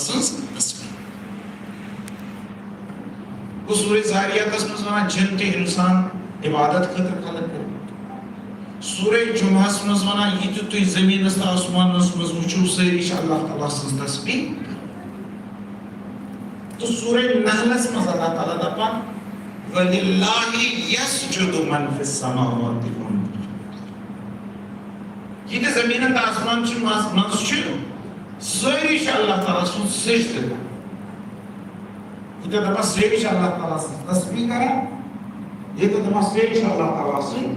سٕنٛز تصویٖر گوٚو سورہ زاریاتس منٛز وَنان جِن تہِ اِنسان عبادت خٲطرٕ خلق کٔرمٕتۍ سورہ جمعہس منٛز وَنان یہِ تہِ تُہۍ زٔمیٖنس تہٕ آسمانس منٛز وٕچھِو سٲری چھِ اللہ تعالیٰ سٕنٛز تصویٖر تہٕ سورہ نحلس منٛز اللہ تعالیٰ دپان وَلِلَّهِ يَسْجُدُ مَن فِي السَّمَاوَاتِ وَالْأَرْضِ یہ تہِ زٔمیٖنن تہٕ آسمان چھِ منٛز چھِ سٲری چھِ اللہ تعالیٰ سُنٛد سجدٕ کران ییٚتہِ دپان سٲری چھِ اللہ تعالیٰ سٕنٛز تصویٖر کران ییٚتہِ دپان سٲری چھِ اللہ تعالیٰ سٕنٛد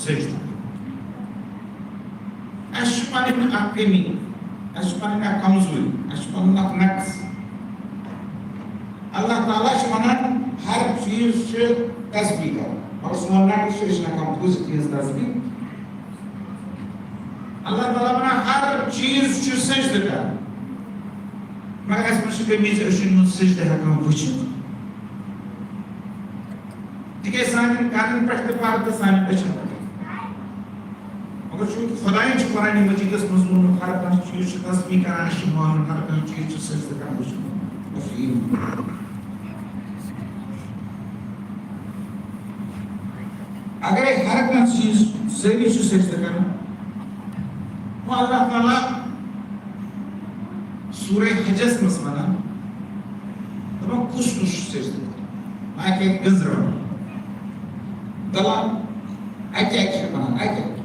سجدٕ اَسہِ چھِ پنٕنۍ اکھ کٔمی اَسہِ چھِ پنٕنۍ اکھ کمزوٗری اَسہِ چھُ پنُن اکھ نقص اللہ تعالیٰ چھُ وَنان ہر چیٖز چھِ تصبیٖح کران مگر سون نقص چھُ أسۍ چھِنہٕ ہٮ۪کان بوٗزِتھ تِہنٛز تصبیٖح اللہ تعالیٰ وَنان ہر چیٖز چھُ سجدٕ کران مگر اَسہِ منٛز چھِ کٔمی زِ أسۍ چھِنہٕ یِہُنٛد سجدٕ ہٮ۪کان وٕچھِتھ تِکیٛازِ سانٮ۪ن کَنن پٮ۪ٹھ تہِ پردٕ سانٮ۪ن أچھن پٮ۪ٹھ مگر چوٗنٛکہِ خۄدایَن چھُ قرآنِ مجیٖدس منٛز ووٚنمُت ہر کانٛہہ چیٖز چھُ تصبیٖح کران اَسہِ چھُ مانُن ہر کانٛہہ چیٖز چھُ سجدٕ کران وٕچھُن اگرے ہر کانٛہہ چیٖز سٲری چھِ سجدٕ کران وۄنۍ اللہ تعالیٰ سورہ حجس منٛز وَنان دَپان کُس کُس چھُ سجدٕ کران اَکہِ اَکہِ گٔنٛزراوان دَپان اَکہِ اَکہِ چھِ وَنان اَکہِ اَکہِ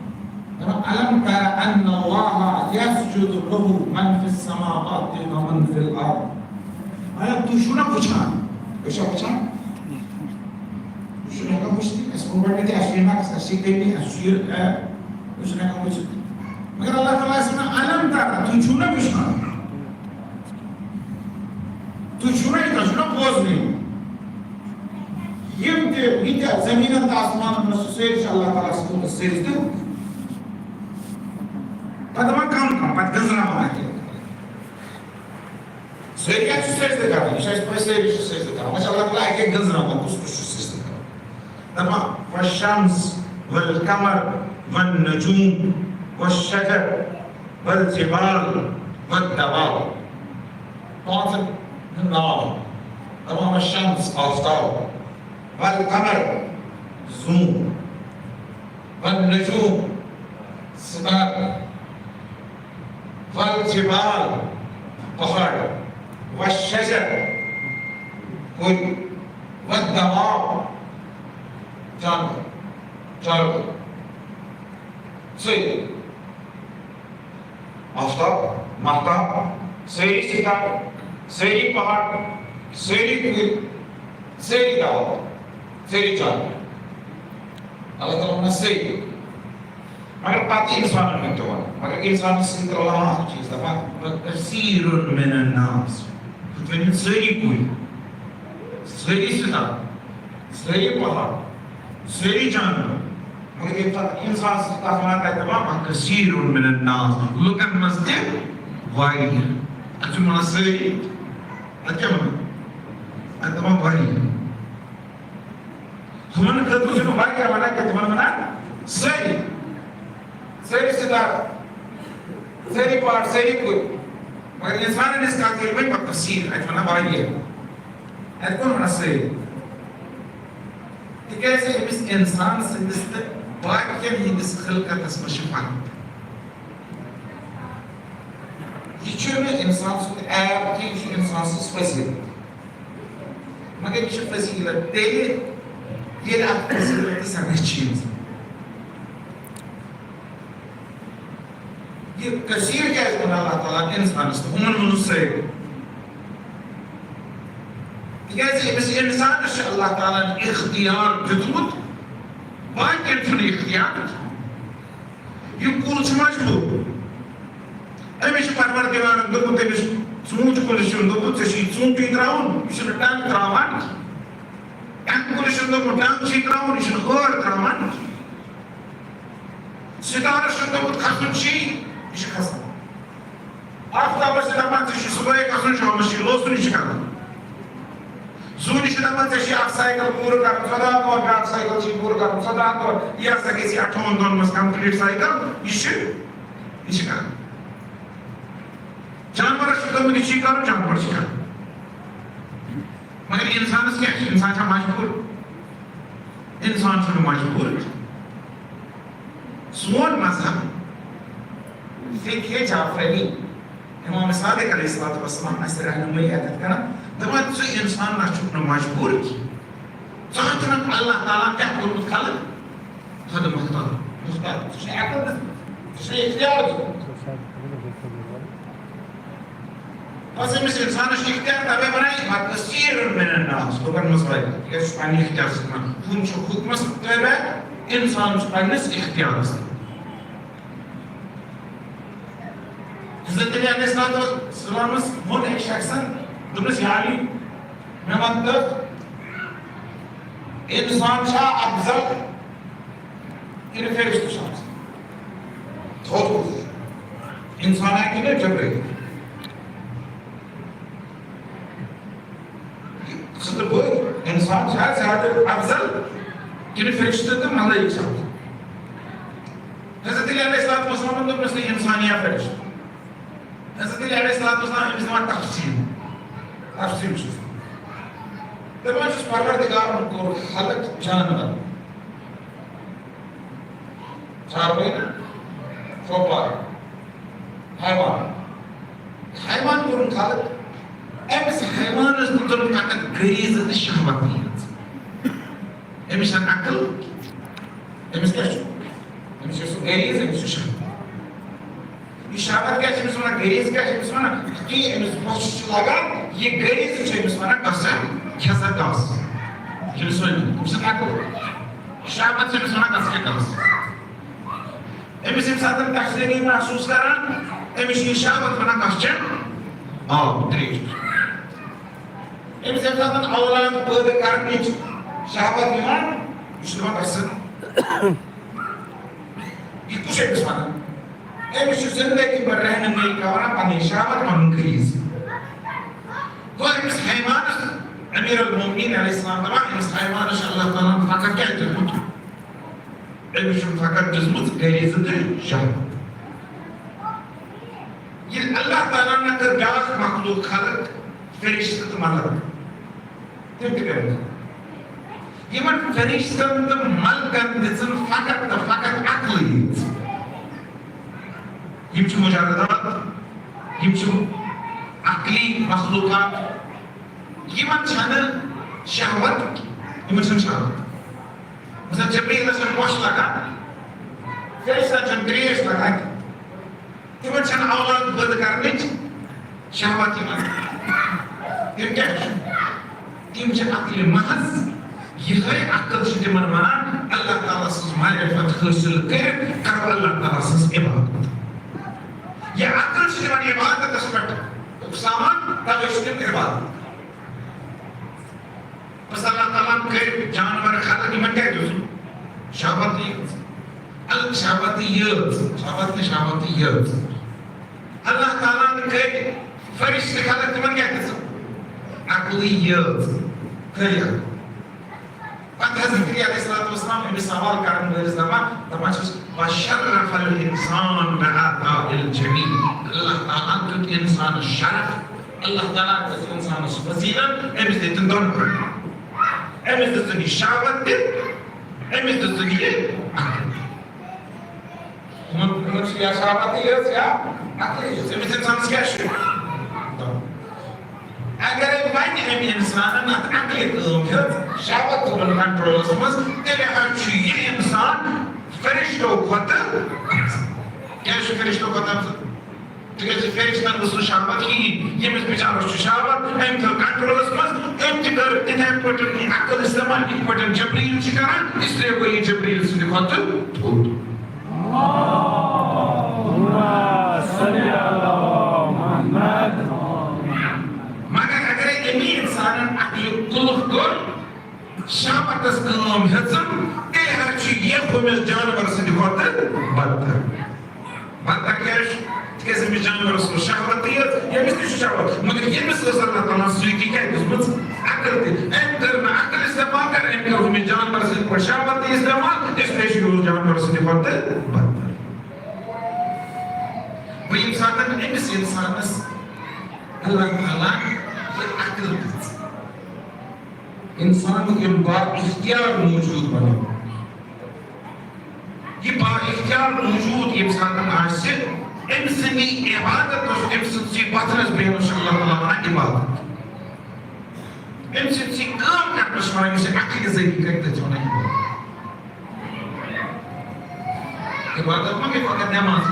دَپان أَلَمْ تَرَ أَنَّ اللَّهَ يَسْجُدُ لَهُ مَن فِي السَّمَاوَاتِ وَمَن فِي الْأَرْضِ آیا تُہۍ چھِو نا وٕچھان أسۍ چھا وٕچھان تُہۍ چھِو نہٕ ہٮ۪کان وٕچھتھٕے اَسہِ ووٚن گۄڈٕنٮ۪تھٕے اَسہِ چھِ یہِ نقص اَسہِ چھِ یہِ کٔمی اَسہِ چھُ یہِ أسۍ چھِنہٕ ہٮ۪کان وٕچھِتھ مگر اللہ تعالیٰ آسہِ وَنان أَلَمْ تَرَ تُہۍ چھِو نا وٕچھان تُہۍ چھِو نا یہِ تۄہہِ چھُو نا بوزنٕے یِم تہِ ییٖتیٛاہ زٔمیٖنن تہٕ آسمانن منٛز چھِ سٲری چھِ اللہ تعالیٰ ہس کوٚرمُت سجدٕ پتہٕ دَپان کم کم پتہٕ گٔنٛزراوان اَکہِ سٲری کیٛاہ چھِ سجدٕ کران یہِ چھِ اَسہِ پاے سٲری چھِ سجدٕ کران وۄنۍ چھِ اللہ تعالیٰ اَکہِ اَکہِ گٔنٛزراوان کُس کُس چھُ سجدٕ کران دَپان وَالشَّمْسُ وَالْقَمَرُ وَالنُّجُومُ وَالشَّجَرُ وَالْجِبَالُ وَالدَّوَابُ پانٛژن ہُنٛد ناو دَپان وَالشَّمْسُ آفتاب وَالْقَمَرُ زوٗن وَالنُّجوٗم ستارٕ وَالْجِبَالُ پہاڑ وَالشَّجَرُ کُلۍ وَالدَّوَابُ جانور سٲری آفتاب مہتاب سٲری ستارٕ سٲری پہاڑ سٲری کُلۍ سٲری دَواب سٲری جانور اللہ تعالیٰ وَنان سٲری مگر پتہٕ اِنسانن ہُنٛد تہِ وَنان مگر اِنسانس سۭتۍ رلاوان اکھ چیٖز دَپان وَکَثِیرٌ مِنَ النَّاسِ تُہۍ ؤنِو سٲری کُلۍ سٲری ستارٕ سٲری پہاڑ سٲری جانور مگر ییٚمہِ ساتہٕ اِنسان سۭتۍ تتھ وَنان تَتہِ دَپان وَکَثِیرٌ مِنَ النَّاسِ لُکن منٛز تہِ واریاہ اَتہِ چھُنہٕ وَنان سٲری اَتہِ کیٛاہ وَنان اَتہِ دَپان واریاہ تِمن خٲطرٕ چھُنہٕ واریاہ وَنان کیٚنٛہہ تِمن وَنان سٲری سٲری ستارٕ سٲری پہاڑ سٲری کُلۍ مگر اِنسانن ہٕنٛز کتھ ییٚلہِ وۄنۍ وَکَثیٖر اَتہِ وَنان واریاہ اَتہِ کوٚن وَنان سٲری تِکیٛازِ أمِس اِنسان سٕنٛدِس تہٕ باقین ہٕنٛدِس خلقتس منٛز چھِ فرق یہِ چھُنہٕ اِنسان سُنٛد ایپ کینٛہہ یہِ چھُ اِنسان سٕنٛز فضیٖلت مگر یہِ چھِ فضیٖلت تیٚلہِ ییٚلہِ اَتھ فضیٖلتہِ سَنگھ چھِ اِنسان یہِ کٔثیٖر کیٛازِ ووٚن اللہ تعالیٰ اِنسانس تہٕ ہُمن ووٚنُن سٲری تِکیٛازِ أمِس اِنسانس چھُ اللہ تعالیٰ ہن اِختیار دیُتمُت باقین چھُنہٕ اِختیار یہِ کُل چھُ مجبوٗر أمِس چھُ پروردِگارن دوٚپمُت أمِس ژوٗنٛٹھۍ کُلِس چھُنہٕ دوٚپمُت ژےٚ چھُے ژوٗنٛٹھٕے ترٛاوُن یہِ چھُنہٕ ٹنٛگ ترٛاوان اَمہِ کُلِس چھُنہٕ دوٚپمُت ٹنٛگ چھُے ترٛاوُن یہِ چھُنہٕ ٲر ترٛاوان ستارس چھُنہٕ دوٚپمُت کھسُن چھُے یہِ چھُ کھسان آفتابس چھِ دپان ژےٚ چھُے صُبحٲے کھسُن شامس چھُے لوسُن یہِ چھُ کران زوٗنہِ چھِ دپان ژےٚ چھُے اکھ سایکل پوٗرٕ کرُن 14 دۄہ بیٛاکھ سایکل چھُے پوٗرٕ کرُن 14 دۄہ یہِ ہسا گژھِ 58 دۄہن منٛز کمپلیٖٹ سایکل یہِ چھُ کران جانور شکل میں شکار جانور شکار مگر انسان کیا انسان چھا مجبور انسان چھا مجبور سون مذہب فقہ جعفری امام صادق علیہ السلام اس رہنمائی عادت کرنا دپان ژٕ انسان نہ چھُکھ نہٕ مجبور ژٕ چھُنکھ اللہ تعالیٰ کیٛاہ کوٚرمُت خلق خود مختار ژٕ چھُے عقل دِژمٕژ ژٕ چھُے اختیار دیُتمُت بس أمس إنسانس اختیار تبع بنائی كثير من الناس لوكن مسائل يس پننہِ اختیار سۭتۍ ہُم چھُ حُکمس تابع انسان چھُ پننِس اختیارس حضرت علی علیہ السلام ووٚن أکۍ شخصن دوٚپنس یا علی مےٚ وَن تہٕ انسان چھا افضل کِنہٕ فرشتہٕ چھُ افضل تھوٚد انسانا کِنہٕ جبرائیل انسان چھا زیادہ افضل کِنہٕ فرشتہٕ تہٕ ملائک چھِ افضل حضرت علی علیہ السلام دوٚپنس نہٕ انسان یا فرشتہٕ حضرت علی علیہ السلام أمِس دِوان تفصیل چھُس دپان چھُس پروردگارن کوٚر خلق جانور چاروٲے نا چوپار حیوان کوٚرُن خلق أمس حیوانس تُل فقط غریٖزٕ تہٕ شہوت یٲژ أمس چھنہٕ عقل أمس کیٛاہ چھُ أمس چھُ سُہ غریٖز أمس چھُ شہوت یہ شہوت کیٛاہ چھِ أمس وَنان غریٖز کیٛاہ چھِ أمس وَنان یُتھُے أمس بۄچھِ چھُ لگان یہِ غریٖز چھُ أمس وَنان گژھا کھٮ۪سا گاسہٕ یہِ چھُنہٕ سونمُت أمس چھنہٕ عقل شہوت چھِ أمس وَنان گژھا گاسہٕ أمس ییٚمہِ ساتہٕ تسلی محسوٗس کران أمس چھُ یہِ شہوت وَنان گژھ چٮ۪ن آب ترٛیش أمس ییٚمہِ ساتہٕ اولاد پٲدٕ کرنٕچ شہوت یِوان یہِ چھُ دپان گژھن یہِ کُس چھُ أمس وَنان أمس چھُ زندگی بھر رہنمائی کران پنٕنۍ شہوت پنُن غریٖز گوٚو أمس حیوانس امیر المومنین علیہ السلام دپان أمس حیوانس چھُ اللہ تعالیٰ ہن فقط کیٛاہ دیُتمُت أمس چھُ فقط دِژمٕژ غریٖزٕ تہٕ شہوت ییٚلہِ اللہ تعالیٰ ہن کٔر بیٛاکھ مخلوق خلق فرشتہٕ تہٕ ملک تِم تہِ کٔرۍ یِمن فرشتن تہٕ ملکن دِژٕن فقط تہٕ فقط عقلٕے یٲژ یِم چھِ مجردات یِم چھِ عقلی مخلوقات یِمن چھنہٕ شہوت یِمن چھنہٕ شہوت مثلا جبریٖلس چھنہٕ بۄچھ لگان فرشتن چھنہٕ ترٛیش لگان تِمن چھنہٕ اولاد پٲدٕ کرنٕچ شہوت یِوان تِم کیٛاہ چھِ تِم چھِ عقلہِ محض یِہے عقل چھِ تِمن وَنان اللہ تعالیٰ سٕنٛز معرفت حٲصِل کٔرِتھ کرو اللہ تعالیٰ سٕنٛز عبادت یہ عقل چھِ تِمن عبادتس پٮ۪ٹھ اُکساوان تَوَے چھِ تِم عبادت بس اللہ تعالیٰ ہن کٔرۍ جانور خلق یِمن کیٛاہ دیُت شہوت یٲژ شہوت یٲژ اللہ تعالیٰ ہن کٔرۍ فرشتہٕ خلق تِمن کیٛاہ دِژٕکھ عقلٕے یٲژ خٲلی عقل پتہٕ حضرت علی علیہ السلام أمِس سوال کرن وٲلِس دپان چھُس وَشَرَّفَ الْإِنسان بِعَطَاءِ الْجَمِيلِ اللہ تعالیٰ ہن دیُت اِنسانس شرف اللہ تعالیٰ دِژ اِنسانس فضیلت أمِس دِتِن دۄن پٲٹھۍ أمِس دِژٕن یہِ شہوت تہِ أمِس دِژٕن یہِ عقل ہُمن چھِ یا شہوتٕے یٲژ یا عقلٕے یٲژ أمِس اِنسانس کیٛاہ چھُ اگرے وۄنۍ أمۍ اِنسانن اتھ عقلہِ کٲم ہیٚژ شہوت تھوٚوُن کنٹرولس منٛز تیٚلہِ حظ چھُ یہِ اِنسان فرشتو کھۄتہٕ کیٛازِ چھُ فرشتو کھۄتہٕ افضل تِکیٛازِ فرشتن ٲس نہٕ شہوت کِہیٖنۍ ییٚمِس بِچارس چھُ شہوت أمۍ تھٲو کنٹرولس منٛز أمۍ تہِ کٔر تِتھے پٲٹھۍ یہِ عقل استعمال یِتھ پٲٹھۍ جبریٖل چھِ کران اسلیے گوٚو یہِ جبریٖل سٕنٛدِ کھۄتہٕ تھوٚد مگر اگرے أمی اِنسانن عقلہِ قُلف کوٚر شہوتس کٲم ہیٚژٕن تیٚلہِ حظ چھُ یہِ ہُمِس جانور سٕنٛدِ کھۄتہٕ بدتر کیٛازِ چھُ تِکیٛازِ أمِس جانورس اوس شہوتٕے یٲژ ییٚمِس تہِ چھُ شہوت مگر ییٚمِس ٲس اللہ تعالیٰ ہن سۭتی کیٛاہ دِژمٕژ عقل تہِ أمۍ کٔر نہٕ عقل استعمال کر أمۍ کٔر ہُمِس جانور سٕنٛدِ پٲٹھۍ شہوت تہِ استعمال اسلیے چھُ یہِ جانور سٕنٛدِ کھۄتہٕ بدتر وۄنۍ ییٚمہِ ساتہٕ أمِس اِنسانس اللہ تعالیٰ یہ عقل دِژ انسان کو با اختیار موجود بنو یہ با اختیار موجود یم ساتن آسہِ ام سنی عبادت اس ام سنسی پتھرس بیانس اللہ تعالیٰ عبادت ام سنسی کام کرنس ونان یُس عقلہِ ذریعہ کرِ تتھ ونان عبادت ما گٔے فقط نماز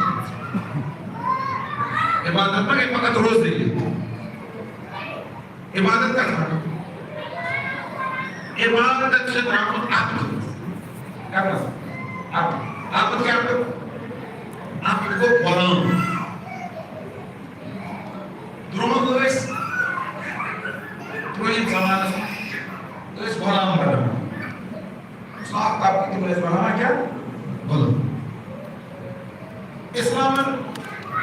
عبادت ما گٔے فقط روزدٔری عبادت کر عبادت سے درامت عبد عبد کیا عبد کو غلام درود اس پروجیکٹ زمانہ تو اس غلام بنا صاحب آپ کی تم بنا کیا غلام اسلام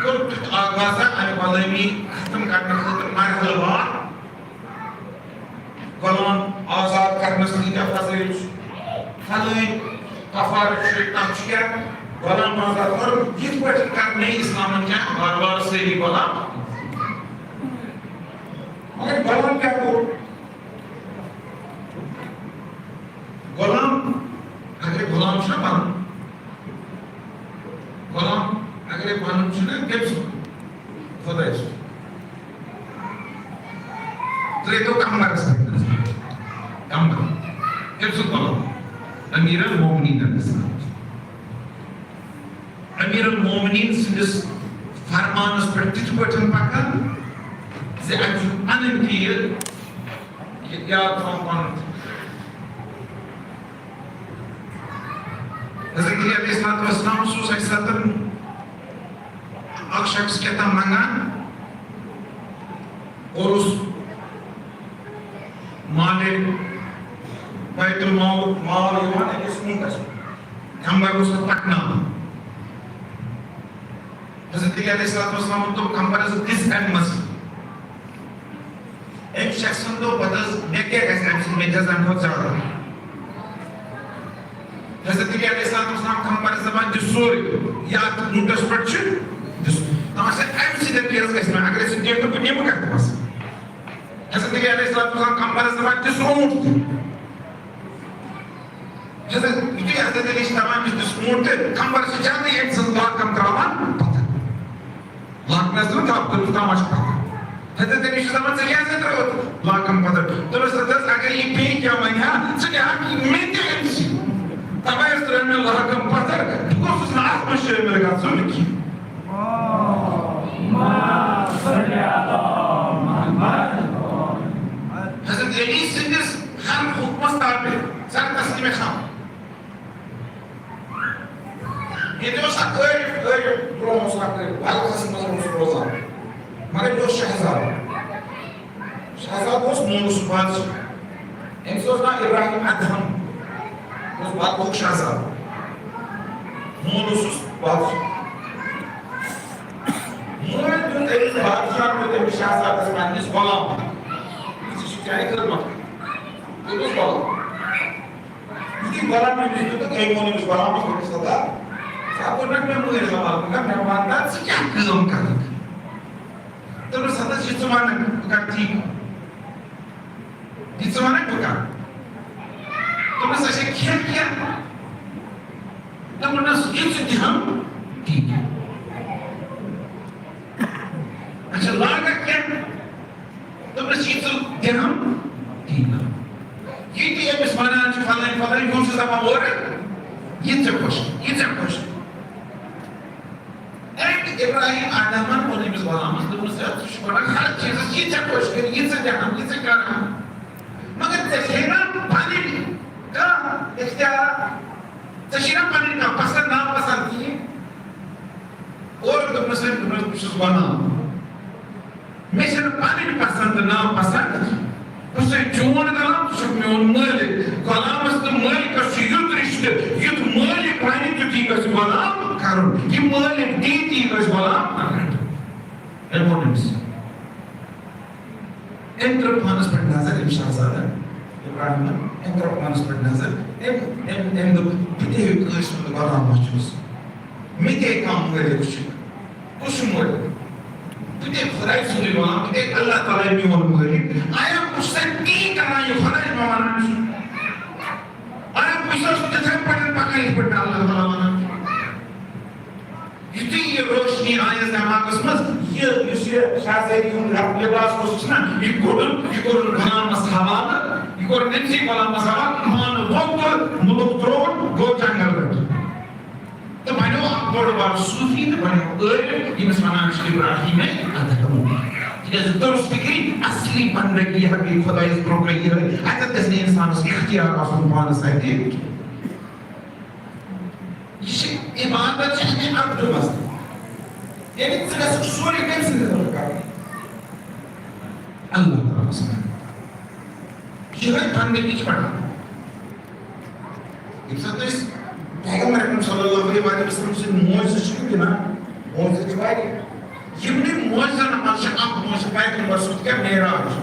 کو آغاز ہے غلامی ختم کرنے خاطر مرحلہ غلام آزاد کرنس تیجا فضل فضل کفارت شیطان کیا غلام آزاد اور یہ پٹ کرنے اسلام کیا بار بار سے ہی غلام مگر غلام کیا کو غلام اگر غلام شنا بن غلام اگر بن شنا کیسے خدا ہے تو یہ تو کم کر سکتے ہیں کم کر کیسے غلام امیر المومنین امیر المومنین سندس فرمانس پر تیت پٹن پکان زِ اَتہِ چھُ پنٕنۍ تیٖر یاد تھاوُن پنُن حضرت علیہ الصلوۃ والسلام اوس اَکہِ ساتہٕ اکھ شخص کیٛاہ منگان اور اوس مالہِ بیت المال مال یِوان أکِس اونٛٹس کمبر اوس تتھ پکناوان حضرت علیہ الصلوۃ والسلام دوٚپ کمبرس دِس اَمہِ منٛز أمۍ شخصن دوٚپ پتہٕ حظ مےٚ کیٛاہ گژھِ اَمہِ سۭتۍ مےٚ دِ حظ اَمہِ کھۄتہٕ زیادٕ حضرت علیہ الصلوۃ والسلام کمبرس دپان دِ سورُے یتھ اونٛٹس پٮ۪ٹھ چھُ دپان چھِ اَمہِ سۭتۍ کیٛاہ حظ گژھِ مےٚ اگر ژٕ دِکھ تہٕ بہٕ نِمہٕ کتھ بس حضرت علیہ الصلوۃ والسلام کمبرس دپان دِ سُہ اونٛٹ تہِ یُتھُے حضرت علی چھِ دپان أمِس دِس اونٛٹ تہِ کمبر چھِ جلدی أمۍ سٕنٛز لاکم تراوان پتھر لاکنس دِوان تھپھ تٔمِس تاماہ چھُ پتھر حضرت علی چھِ دپان ژےٚ کیٛازِ ترٛٲوٕتھ لاکم پتھر دوٚپُس ہتہٕ حظ اگر یہِ بیٚیہِ کینٛہہ ونہِ ہا ژٕ دِہکھ مےٚ تہِ أمۍ سٕے تَوَے حظ ترٛٲو مےٚ لاکم پتھر بہٕ گوٚژھُس نہٕ اتھ منٛز شٲمِل گژھُن کینٛہہ حضرت علی سٕنٛدِس ہر حُکمس تابع ژٕ تسلیٖمے خان ییٚتہِ اوس اکھ عٲرِف برونٛہہ اوس اکھ عٲرِف بلخس منٛز اوس روزان مگر یہِ اوس شہزاد اوس مولوٗس بادشاہ أمِس اوس ناو ابراہیم ادہم یہِ اوس بلخُک شہزاد مولوٗس اوس بادشاہ مول دیُت أمِس بادشاہن دیُت أمِس شہزادس پننِس غلام ژٕ چھُکھ چانہِ خدمت دیُتُس غلام یُتھُے غلام أمِس دیُتُکھ أمۍ ووٚن أمِس غلامس دوٚپُس ہتا ژٕ کوٚرنکھ مےٚ مٲرۍ سوال مگر مےٚ وَن تہٕ ژٕ کیٛاہ کٲم کَرکھ دوٚپُس ہتا یہِ ژٕ وَنکھ بہٕ کَرٕ تی یہِ ژٕ وَنکھ بہٕ کَرٕ دوٚپُس اچھا کھٮ۪ن کیٛاہ دوٚپُنس یہِ ژٕ دِہَم تی اچھا لاگکھ کیٛاہ دوٚپُنس یہِ ژٕ دِہَم تی یہِ تہِ أمِس وَنان چھِ فلٲنۍ فلٲنۍ یہِ چھُس دَپان اورٕ یہِ ژےٚ خۄش یہِ ژےٚ خۄش ابراہیم آدمن ووٚن أمِس غلامس دوٚپُنس ہے ژٕ چھُکھ وَنان ہر چیٖزس یہِ ژےٚ خۄش کَرِ یہِ ژٕ دِہَم یہِ ژٕ کَرہَم مگر ژےٚ چھے نا پنٕنۍ کانٛہہ اختیارا ژےٚ چھے نا پنٕنۍ کانٛہہ پسنٛد ناپسنٛد کِہیٖنۍ اورٕ دوٚپنس بہٕ چھُس وَنان مےٚ چھَنہٕ پنٕنۍ پسنٛد تہٕ ناپسنٛد بہٕ چھُسے چون غلام ژٕ چھُکھ میون مٲلِک غلامس تہٕ مٲلِکس چھُ یُتھ رِشتہٕ یُتھ مٲلِک وَنہِ تیُتھُے گژھِ غلام کَرُن یہِ مٲلِک دی تی گژھِ غلام أمۍ ووٚن أمِس أمۍ ترٛٲو پانس پٮ۪ٹھ نظر أمۍ شہزادن ابراہیمن أمۍ ترٛٲو پانس پٮ۪ٹھ نظر أمۍ دوٚپ بہٕ تہِ ہیٚکہِ کٲنٛسہِ ہُنٛد غلام چھُس مےٚ تہِ ہیٚکہِ کانٛہہ مٲلِک چھُ کُس چھُ مٲلِک بده خدای سلیمان بده اللہ تعالی میون مری آیا مستقی کرنا یہ خدای مانا آیا پوچھو تو تھے پڑھن پکائی پڑھ اللہ تعالی یہ روشنی آیا دماغس مز یہ شاہزادی لباس کو سنا یہ گورن بنان مس حوالہ یہ گورن نمسی بنان مس حوالہ مان وقت ملک ترون گو جنگل رٹ تو بنو بڑ بار صوفی تو بنو یمس ونان چھ ابراہیم ادم تکیازِ درست فکری اصلی بندگی حقی خدایس برونٛہہ کَنہِ یِہوٚے اَتٮ۪تھ گژھِ نہٕ اِنسانَس اختیار آسُن پانَس اَتھِ یہِ چھِ عبادت چھِ اَمہِ عبدٕ منٛز یعنی ژٕ گژھکھ سورُے کٔمۍ سٕنٛدِ خٲطرٕ کَرُن اللہ تعالیٰ ہس یِہوٚے بندگی چھِ پَران ییٚمہِ ساتہٕ أسۍ پیغمبر اکرم صلی اللہ علیہ وسلم سٕنٛدۍ موجزٕ چھِ گِنٛدان موجزٕ چھِ واریاہ یِمنٕے موجزن منٛز چھِ اکھ موجزٕ پیغمبر سُنٛد کیٛاہ معراج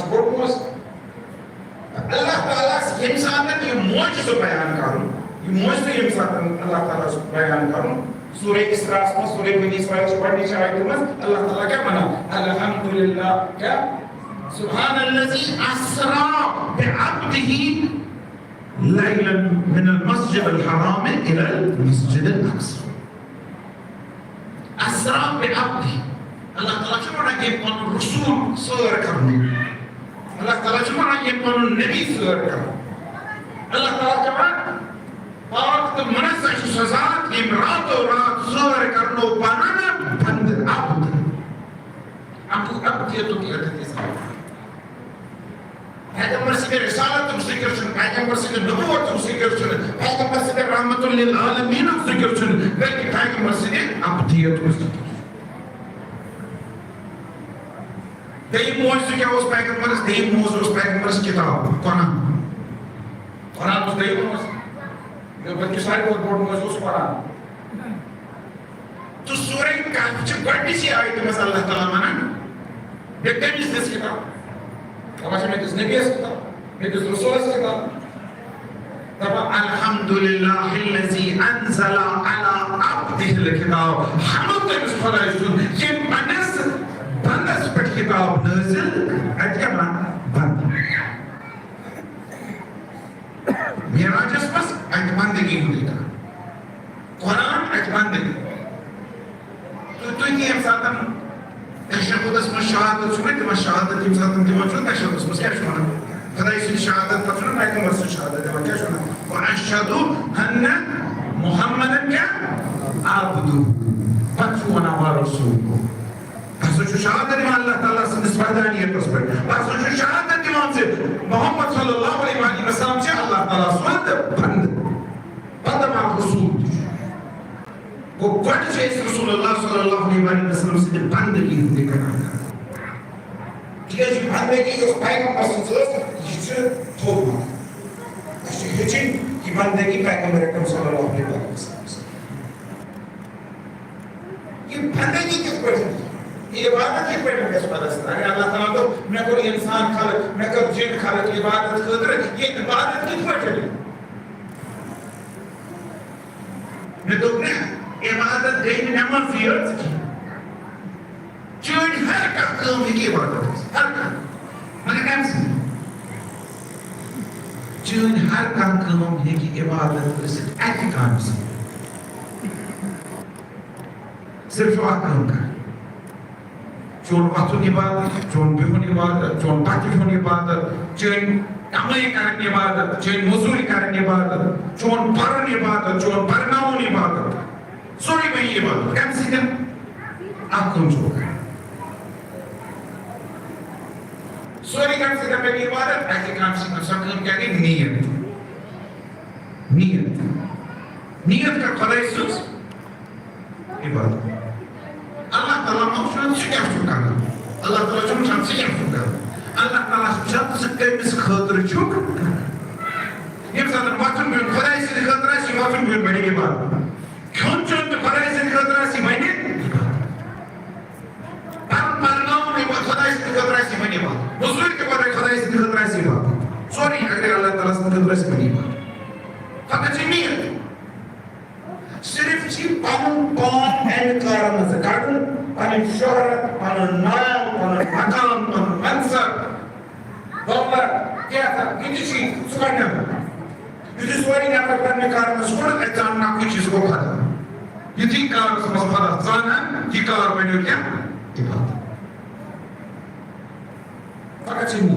چھُ بوٚڑ موجزٕ اللہ تعالیٰ ییٚمہِ ساتہٕ یہِ موجزٕ بیان کَرُن یہِ موجزٕ ییٚمہِ ساتہٕ اللہ تعالیٰ بیان کَرُن سورہ اسراء منٛز سورہ بنی اسرائیل چھِ گۄڈنِچہِ آیتہِ منٛز اللہ تعالیٰ کیٛاہ وَنان الحمدللہ کیٛاہ سبحان الذی اسرا بعبدہ ليلا من المسجد الحرام إلى المسجد الأقصى. أسرى بعبده. الله تعالى cuma nak يكون رسول سور kami. الله تعالى cuma nak يكون نبي سور kami. الله تعالى cuma وقت مناسب سزات إمرات ورات سور karno banana band abd. Abd itu kita tidak. پیغمبر سے رسالت ذکر چھن پیغمبر سے نبوت ذکر چھن پیغمبر سے رحمت للعالمین ذکر چھن بلکہ پیغمبر سے عبدیت ذکر دیم موجزہ کیا اس پیغمبر دیم موجزہ اس پیغمبر کتاب قرآن اس دیم موجزہ بلکہ سارے بہت بڑھ موجزہ اس قرآن تو سورہ کہف چھ گوڑنی سی آیت میں اللہ تعالیٰ مانا دیکھتے ہیں اس کتاب Kamu metes Nabi's kitab, metes Rasul's kitab. Tapi Alhamdulillahillazi anzala ala abdihi al-kitab. Hamd temis Khudaysun. Ye bandas per kitab nazil. Ajya band. Miraj's pas aj bandagi hudi tha. Quran aj bandagi. تو یہ ساتن تشهد اسم الشهادة شوية ما الشهادة دي مثلا دي ما شو تشهد اسم كيف شو أنا فدا يصير الشهادة تفرق ما يكون بس الشهادة دي ما كيف شو أنا وأشهد أن محمدا عبده فتونا ورسوله بس شو الشهادة دي ما الله تعالى سنسبتها لي تصبر بس شو الشهادة دي ما محمد صلى الله عليه وسلم شاء الله تعالى سواد بند مع الرسول وہ گوڑ چیز رسول اللہ صلی اللہ علیہ وسلم سے بندگی ہوتی کرنا تیز بندگی اس پیغمبر صلی اللہ علیہ وسلم یہ چھے توبہ اچھے ہچن یہ بندگی پیغمبر اکرم صلی اللہ علیہ وسلم یہ بندگی کس پر ہے یہ عبادت کس پر ہے کس پر ہے اللہ تعالیٰ تو میں کوئی انسان خالق میں کوئی جن خالق عبادت خدر یہ عبادت کس پر ہے میں تو عبادت دین نماز زیارت کی چون ہر کام کی عبادت ہر کام مگر کام سے چون ہر کام کی عبادت اس ایک کام سے صرف کام کر چون وقت عبادت چون بہن عبادت چون پاکیون عبادت چون عملی کرن عبادت چون مزوری کرن عبادت چون پرن عبادت چون پرناون عبادت سوری میں یہ بات کم سے کم آپ کون چھوڑ گئے سوری کم سے کم میں یہ بات ایسے کام سے کم سب کیا گئی نیت کا خدای سوز عبادت اللہ تعالیٰ موشان سے کیا چھوڑا اللہ تعالیٰ موشان سے کیا چھوڑا اللہ تعالیٰ شد سے کم سے خطر چھوڑ یہ بساتر واتن بیون خدای سے خطر ہے سی واتن بیون بڑی عبادت کیوں چونتے خدای سے خطرہ سی مہینے پرناؤں میں خدای سے خطرہ سی مہینے بات مزور کے بعد خدای سے خطرہ سی بات سوری اگر اللہ تعالیٰ سے خطرہ سی مہینے بات فقط چی نیت صرف چی پانوں پان این کارا مزا کارن پانیں Dollar, kya tha? Kichi cheez, sukanya. Yudhi swari nafar karne kar mein sukad, achanak na koi cheez ko khada. You think kar usme khada, zana, ki kar bani kya? Ibadat. Fakat chinni.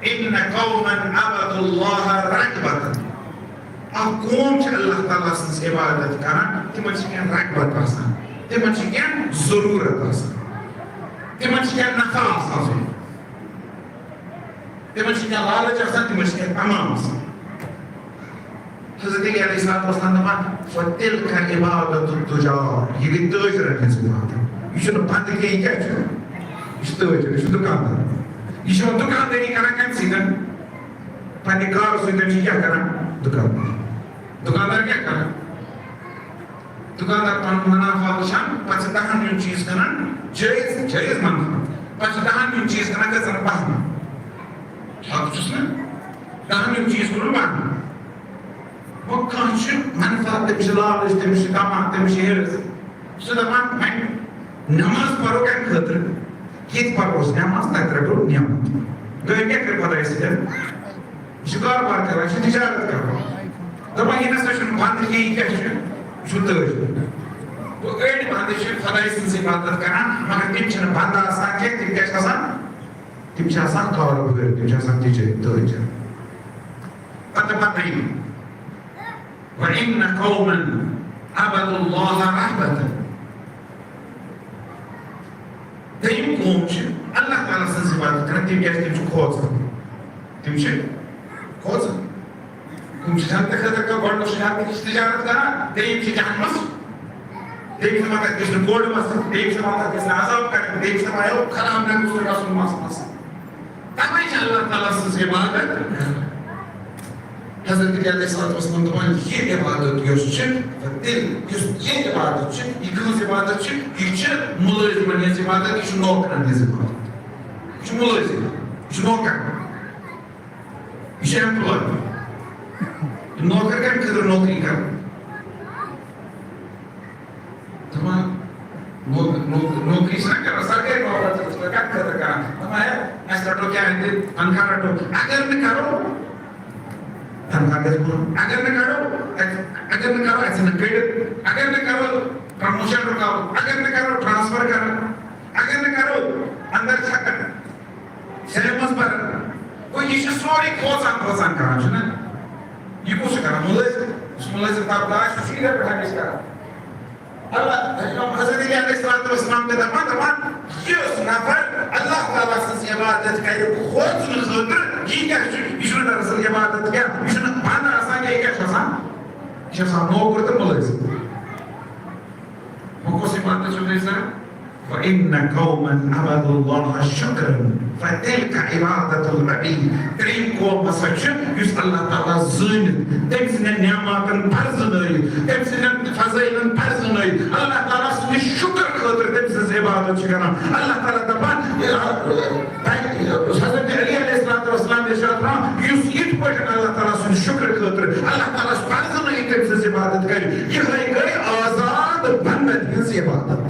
إن قوما عبدوا الله رغبة. أقوم الله تعالى since عبادت كنا تمشيان رغبة باسا تمشيان ضرورة باسا تمشيان نفاس باسا تمشيان لالچ باسا تمشيان أمام باسا حضرت علی علیہ السلام نے فتلك عبادة التجار یہ تاجر ہے عبادت یہ چھو بند کی کیا چھو یہ تاجر یہ دکاندار یہ چھو دکانداری کرنا کم سیدھن پانی کار سیدھن کیا کرنا دکاندار کیا کرنا دکاندار پان منافع وشان پچھ دہن یوں چیز کرنا جائز منافع پچھ دہن یوں چیز کرنا کسر بہنا حق چس نا دہن یوں چیز کرنا بہنا وہ کانچ منافع تمش لالش تمش کاما تمش ہیرس سودا مان میں نماز پڑھو کیا خطر کیت پرپوز نماز تکرر نعمت گئے کیا کر پتہ اس دن شکار بار کرو تجارت کرو دبا یہ نسشن بند کی کیا شد تو ایڈ بند شد خدای سے عبادت کرنا مگر تم چھن بند آسان کے تم کیا آسان تم چھ آسان کار بغیر تم چھ آسان تیجے توجہ پتہ نہیں وَإِنَّ قَوْمًا عَبَدُوا اللَّهَ رَحْبَةً دیم قوم چھ اللہ تعالیٰ سے عبادت کرنا تم کیا تم چھ کھوزن تم چھ کھوزن تم چھ جانتے خطر کا گوڑ شہر کی تجارت کرنا دیم چھ جہن مس دیم سے ماتا کس نے گوڑ مس دیم سے ماتا کس نے عذاب کرنا دیم سے ماتا خرام نہ کس نے رسول مس تمہیں چھ اللہ تعالیٰ سے عبادت حضرت علیہ السلام دپان یہ عبادت یوس چھ دل یوس یہ عبادت چھ یہ کس عبادت چھ یہ چھ ملازمن ہنز عبادت یہ چھ نوکرن ہنز عبادت یہ چھ ملازم یہ چھ نوکر یہ چھ ایمپلائی نوکر کم خطر نوکری کر تمام نوکری سے نہ کرنا سرکاری نوکر کم خطر کرنا تمام ہے ایسا رٹو کیا ہے تنخواہ رٹو اگر میں کرو اگر نہ کرو ایسے نہ کریڈٹ اگر نہ کرو پروموشن رکاو اگر نہ کرو ٹرانسفر کرو اگر نہ کرو اندر چھکر سیلمس پر کوئی یہ سوری کھوزان کرنا چھنا یہ کچھ کرنا ملازم تابدار سیدھا پڑھانے کرنا اللہ حضرت علیہ السلام نے دپان یس نفر اللہ تعالیٰ سے عبادت کرے خود سن خاطر یہ کیا یہ چھُ دراصل عبادت کیا یہ چھُ بند آسان یہ کیا چھُ آسان یہ چھُ آسان نوکر تہٕ مُلٲزِم وۄنۍ کۄس عبادت چھُ تۄہہِ سر وَإِنَّ قَوْمًا عَبَدُوا اللَّهَ شُكْرًا فَتِلْكَ عِبَادَةُ الْعَبِيدِ ترٛیٚیِم قوم ہسا چھُ یُس اللہ تعالیٰ زٲنِتھ تٔمۍ سٕنٛدٮ۪ن نعماتن پرزنٲیِتھ تٔمۍ سٕنٛدٮ۪ن فضٲیلن پرزنٲیِتھ اللہ تعالیٰ سٕنٛدِ شُکر خٲطرٕ تٔمۍ سٕنٛز عبادت چھِ کران اللہ تعالیٰ دپان حضرت علی علیہ السلام ارشاد فرماوان یُس یِتھ پٲٹھۍ اللہ تعالیٰ سٕنٛدِ شُکر خٲطرٕ اللہ تعالیٰ پرزنٲیِتھ تٔمۍ سٕنٛز عبادت کرِ یِہے گٔے آزاد بندن ہٕنٛز عبادت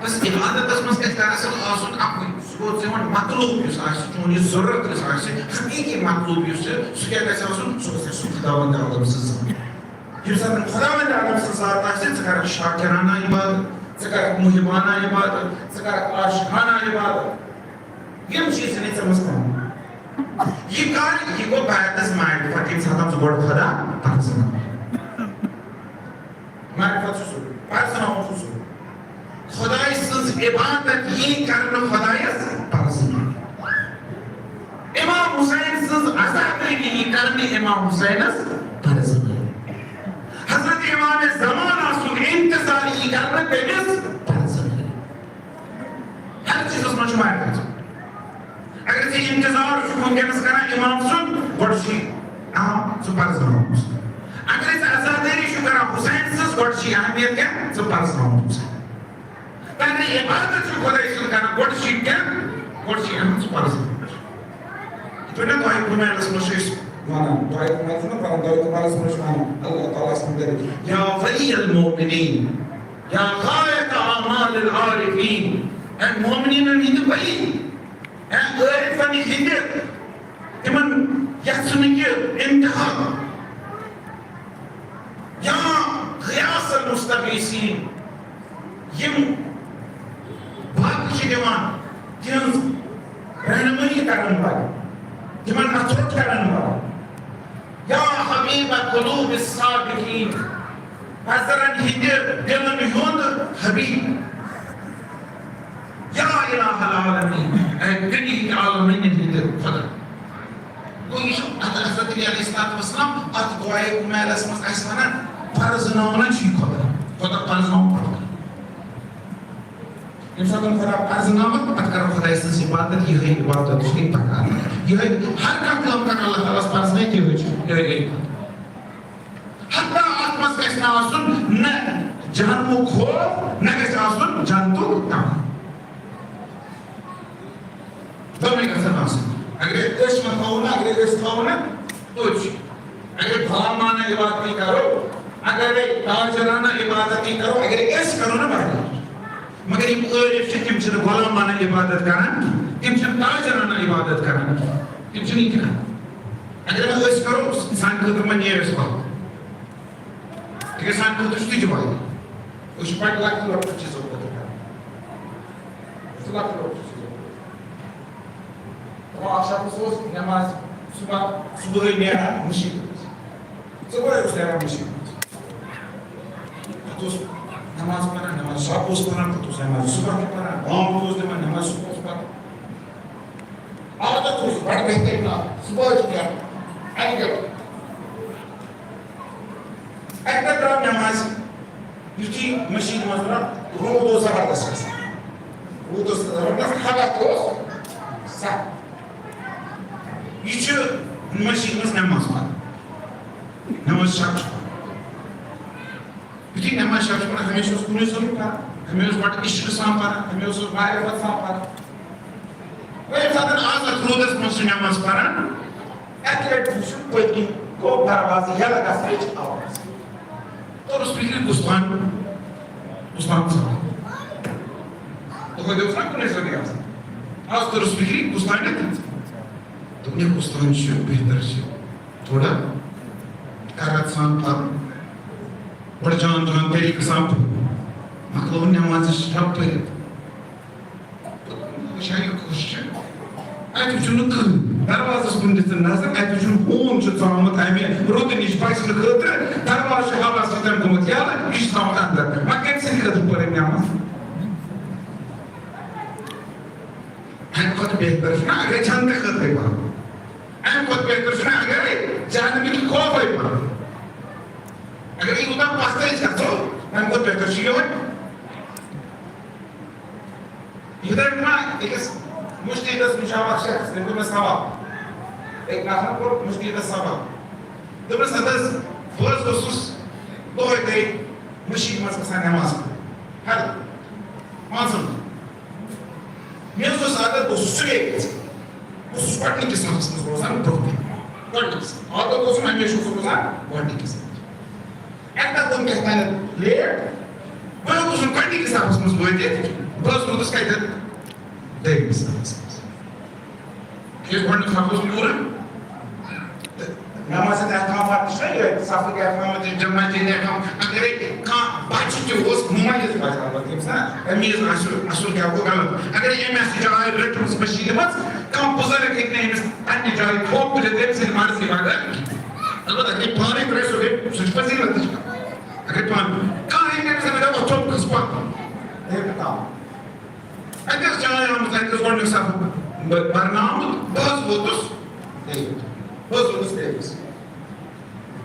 بس عبادت مز گژھِ دراصل آسُن اکُے سُہ گوٚو ژےٚ وۄنۍ مطلوب یُس آسہِ چون یہِ ضروٗرت یُس آسہِ حقیٖقی مطلوب یُس چھُ سُہ کیٛاہ گژھِ آسُن سُہ گژھِ آسُن خۄداوند عالم سٕنٛز ذات ییٚمہِ ساتہٕ خۄداوند عالم سٕنٛز ذات آسہِ ژٕ کَرکھ شاکرانہ عبادت ژٕ کَرکھ محبانہ عبادت ژٕ کَرکھ عاشقانہ عبادت یِم چیٖز چھِنہٕ ژےٚ منٛز کَم یہ کار یہ گو بیتس معرفت ییٚمہِ ساتہٕ ژٕ گۄڈٕ خۄدا پرزناوکھ معرفت چھُ سُہ پرزناوُن چھُ سُہ خدای سٕنٛز عبادت یی کرنہٕ خدایس پرزناوُن امام حسین سٕنٛز عزادگی یی کرنہٕ امام حسینس پرزناوُن حضرت امام ترقی کرنا تٔمِس پرزنٲوِتھ ہر چیٖزس منٛز چھُ واریاہ اگر ژےٚ اِنتظار چھُکھ وٕنکٮ۪نس کران اِمام سُنٛد گۄڈٕ چھُے ژٕ پرزناوُن اگر ژےٚ عزادٲری چھُکھ کران حُسین سٕنٛز گۄڈٕ چھُے اہمیت کیٛاہ ژٕ پرزناوُن حُسین تَتہِ عبادت چھُکھ خۄداے سُنٛد کران گۄڈٕ چھُے کیٛاہ گۄڈٕ چھُے ژٕ پرزناوُن یِتھ پٲٹھۍ نا دۄیہِ کُمالس منٛز چھِ أسۍ وَنان دۄیہِ کُمال چھُنا پَران دۄیہِ کُمالس منٛز چھِ وَنان اللہ تعالیٰ سُنٛد طریٖقہٕ یا ولی المؤمنین یا غایت اعمال العارفین اے مومنیٖنن ہِنٛدِ ولی اے عٲرفن ہِنٛدِ تِمن یژھنٕکہِ اِنتہا یا غیاث المستغیثین یِم باقٕے چھِ دِوان تِہنٛز رہنمٲیی کرن والہِ تِمن اَتھوٚٹ کرن والہِ یا حبیب قلوب الصادقین حضرن ہِنٛدِ دِلن ہُنٛد حبیب یا الہ العالمین اے دُنہِکۍ عالمینن ہِنٛدِ خۄدا گوٚو یہِ چھُ حضرت علی علیہ الصلوۃ والسلام اتھ دُعایے کُمالس منٛز اَسہِ وَنان پرزناوان چھُ یہِ خۄدا پرزناوُن پتہٕ ییٚمہِ ساتہٕ خۄدا پرزناوان پتہٕ کرو خۄداے سٕنٛز عبادت یِہے عبادت چھِ یہِ پکان یِہے ہر کانٛہہ کٲم کران اللہ تعالیٰ ہس پرزنٲیِتھ یِہے چھُ یِہے گٔے حتیٰ اَتھ منٛز گژھِ نہٕ آسُن نہ جہنمُک خوف نہ گژھِ آسُن جنتُک تمنا دۄنوَے گژھن آسٕنۍ اگرے أسۍ وۄنۍ تھاوو نہ اگرے أسۍ تھاوو نہ توتہِ چھُ اگرے بھامانہ عبادتی کرو اگرے تاجرانہ عبادتی کرو اگرے أسۍ کرو نہ واریاہ مگر یِم عٲرف چھِ تِم چھِنہٕ غۄلامانہ عبادت کران تِم چھِنہٕ تاجرانہ عبادت کران تِم چھِنہٕ یہِ تہِ کران اگر وۄنۍ أسۍ کرو سانہِ خٲطرٕ وۄنۍ نیرِ اَسہِ وقت تِکیٛازِ سانہِ خٲطرٕ چھُ تہِ واریاہ أسۍ چھِ بَڑٕ لۄکٹہِ لۄکٹہِ چیٖزو خٲطرٕ کران أسۍ چھِ لۄکٹہِ لۄکٹہِ چیٖزو اکھ شخص اوس نٮ۪ماز صُبحٲے نیران مٔشیٖد صُبحٲے اوس نیران مٔشیٖد پتہٕ اوس نٮ۪ماز پران نٮ۪ماز شب اوس پران پتہٕ اوس نٮ۪ماز صُبح تہِ پران بامبر اوس دِوان نٮ۪ماز صُبح اوس پران عادت اوس بڑٕ بہتریٖن عادت صُبحٲے چھُ نیران اَکہِ گٲنٛٹہٕ اَکہِ دۄہ درٛاو نٮ۪مازِ یُتھُے مٔشیٖد منٛز درٛاو روٗد اوس زبردست گژھان روٗد اوس زبردست حالت اوس سخ یہِ چھُ مٔشیٖد منٛز نٮ۪ماز پران نٮ۪ماز شب چھُ یُتھُے نٮ۪ماز شب چھُ پران ہمیشہِ اوس کُنُے ضروٗر کران ہمیں اوس بڑٕ عشقہٕ سان پران ہمیں اوس معرفت سان پران وۄنۍ ییٚمہِ ساتہٕ آز اَتھ روٗدس منٛز چھُ نٮ۪ماز پران اَکہِ لٹہِ وٕچھُن پٔتۍ کِنۍ گوٚو دروازٕ یَلہٕ گژھنٕچ آواز توٚرُس فِکرِ کُستان صٲب دۄہے دۄہ اوس نا کُنُے زوٚنٕے آسان آز توٚرُس فِکرِ کُستانٮ۪تھ دوٚپُن ہے کُستان چھُ بہتر چھُ تھوڑا کرت سان پرُن بڑٕ جان جان طریٖقہٕ سان پرُن مۄکلٲو نٮ۪مازٕچ ٹھپ پٔرِتھ وٕچھان یہِ کُس چھُ اَتہِ وٕچھُن نہٕ کٕہٕنۍ دروازس کُن دِژٕن نظر اَتہِ وٕچھُن ہوٗن چھُ ژامُت اَمہِ روٗدٕ نِش بچنہٕ خٲطرٕ دروازٕ چھُ ہوا سۭتۍ گوٚمُت یَلہٕ یہِ چھُ ژامُت اندر وۄنۍ کَمہِ سٕنٛدِ خٲطرٕ پٔر أمۍ نٮ۪ماز اَمہِ کھۄتہٕ بہتر چھُنہ اگرے جنتہٕ خٲطرَے پَرو اَمہِ کھۄتہٕ بہتر چھُنہ اگرے جہنمٕکۍ خوفے پَرو اگر یوٗتاہ پستٲیِس گژھو اَمہِ کھۄتہٕ بہتر چھُ یِہوے یِتھَے پٲٹھۍ ما أکِس مُشتیٖدس نِش آو اکھ شخص تٔمۍ کوٚر مےٚ سوال أکۍ نفرن کوٚر مُشتیٖدس سوال دوٚپنس ہت حظ بہٕ حظ اوسُس دۄہے دۄہے مٔشیٖد منٛز گژھان نٮ۪ماز پرٕنۍ ہر 5 دۄہ مےٚ حظ اوس عادت بہٕ اوسُس سُلے گژھان بہٕ اوسُس گۄڈنِکِس صفس منٛز روزان برٛونٛہہ کَنہِ گۄڈنِکِس عادت اوسُم ہمیشہِ اوسُس روزان گۄڈنِکِس اَکہِ دۄہ گوٚو کیٛاہ تانٮ۪تھ لیٹ بہٕ ہیوٚکُس نہٕ گۄڈنِکِس صفس منٛز وٲتِتھ بہٕ حظ روٗدُس کَتٮ۪تھ دوٚیمِس صفس منٛز کیٛازِ گۄڈنیُک صف اوس پوٗرٕ تہٕ نٮ۪مازِ ہٕنٛدۍ احکامات تہِ چھِنہ یِہوٚے صفٕکۍ احکامات جماعتہِ ہٕنٛدۍ احکام اگرے کانٛہہ بچہِ تہِ اوس مُميز بچہِ البتہ ییٚمِس نا تمیٖز آسہِ اصٕل کیٛاہ گوٚو غلط اگرے أمۍ آسہِ جاے رٔٹمٕژ مٔشیٖدِ منٛز کانٛہہ بُزرٕگ ہیٚکہِ نہٕ أمِس پننہِ جایہِ تھوٚپ تُلِتھ تٔمۍ سٕنٛدِ مرضی بغٲر البتہ اگرے پانے ترٛایہِ سُہ چھُ فضیٖلت تہِ اگرے پانہٕ کانٛہہ ہیٚکہِ أمِس دپان تھوٚپ کھٔس پتھ ہیٚکہِ کانٛہہ اَتہِ ٲس جاے آمٕژ اَتہِ اوس گۄڈنیُک صف برنہٕ آمُت بہٕ حظ ووتُس بہٕ حظ ووتُس بیٚیِس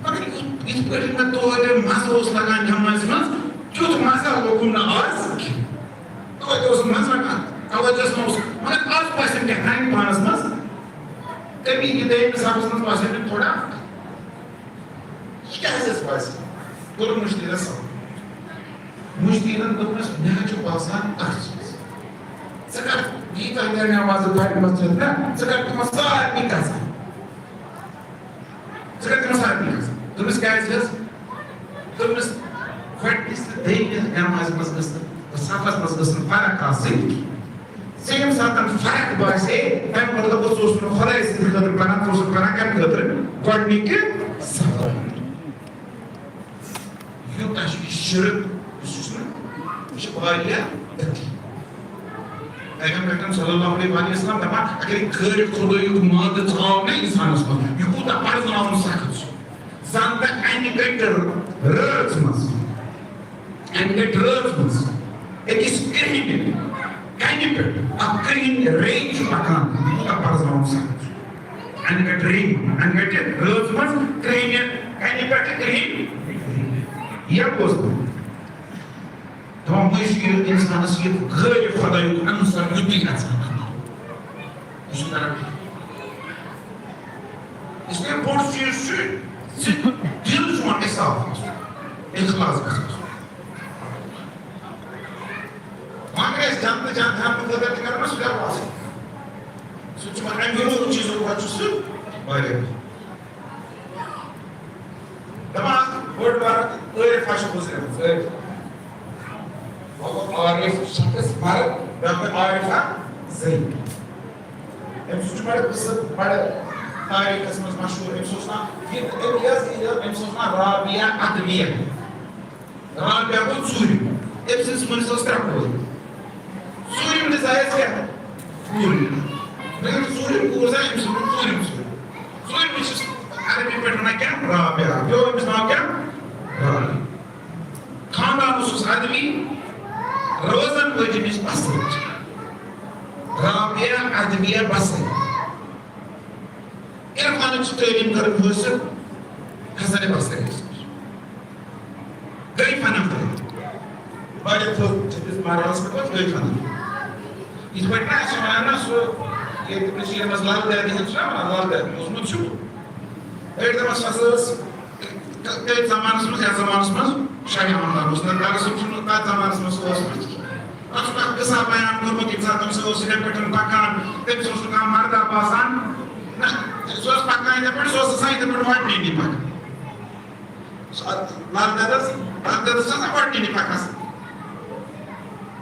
مگر یِتھ پٲٹھۍ مےٚ تورٕ مزٕ اوس لگان نٮ۪مازِ منٛز Tut masa lokum na az. To'g'ri o'zim mazman. Avvajasimiz mana az pasenga hang panas tabii ki de sabırsız bahsedip sonra hikayesiz bahsedip doğru müşteriye sağ müşterinin durması ne çok bazen tartışmaz. Sekat gita ilerine bazı tartışmasında sekat masal bir kasa. Sekat masal bir kasa. Durmuş hikayesiz durmuş farklısı değil namazımız kısmı safas kısmı para kalsın. Sehingga misalkan farak bahasa, kan pada khusus farak istri kadar panas khusus panas kan kadar kodnik safar. Yuk taşvişçilik khususnya, şüphayla etti. Peygamber sallallahu aleyhi ve sellem demek, agar kır kuruyu madde tamamı insan olsun. Yuku da parzın almış sakız. Zanda aynı götür rötmez. Aynı götür rötmez. Ekis kirhini. Kanipet, akrin range makan, itu apa zaman sangat. Angkat ring, angkat rozmas, kering, kanipet kering. Ya bos. Tamam müşkil insan sih gaya pada itu ansar lebih asal. Ustaz. İşte porsiyonu dil cuma hesap. İhlas kasar. Makanya jangan mengajar dengan mas sudah pasti. Cuma dulu cizo bacusu, baik. Tamam, word barat, öyle fashion bozulur. Arif şarkı barat, ben Arif'a zeyt. Hem suç barat kısım barat, tarih kısmımız maşhur. Hem sosna, hem yaz gidiyor, hem sosna Rabia Adviye. Rabia bu Suri. Hepsinin ismini sosna koyuyor. Suri mi desayız ya? Suri. Benim Suri kursayım şimdi Suri mi Suri? Suri mi siz Arabi petrona Rabia. Yo biz ne yapalım? Rabia. Kanda usus admi Rozan vecimiz Basri. Rabia Adviye Basri. İrfanı çıtayım karım hırsın Hasan-ı Basri'ye geçmiş. Gayb anahtarı. Banyak tuh jenis marah seperti itu kan. Itu benar sebenarnya itu presiden masalah dari itu sama dari uzman şu. Her zaman masasız kayak zamanımız ya zamanımız şayamanlar uzman dari suçunu da zamanımız olsun. Aslında kısa bayan durma gibi zaten söz sepetini bakan hep sözü kamarda basan söz bakan yapar söz sayıda bir var değil bak. Larda sana var değil bakasın.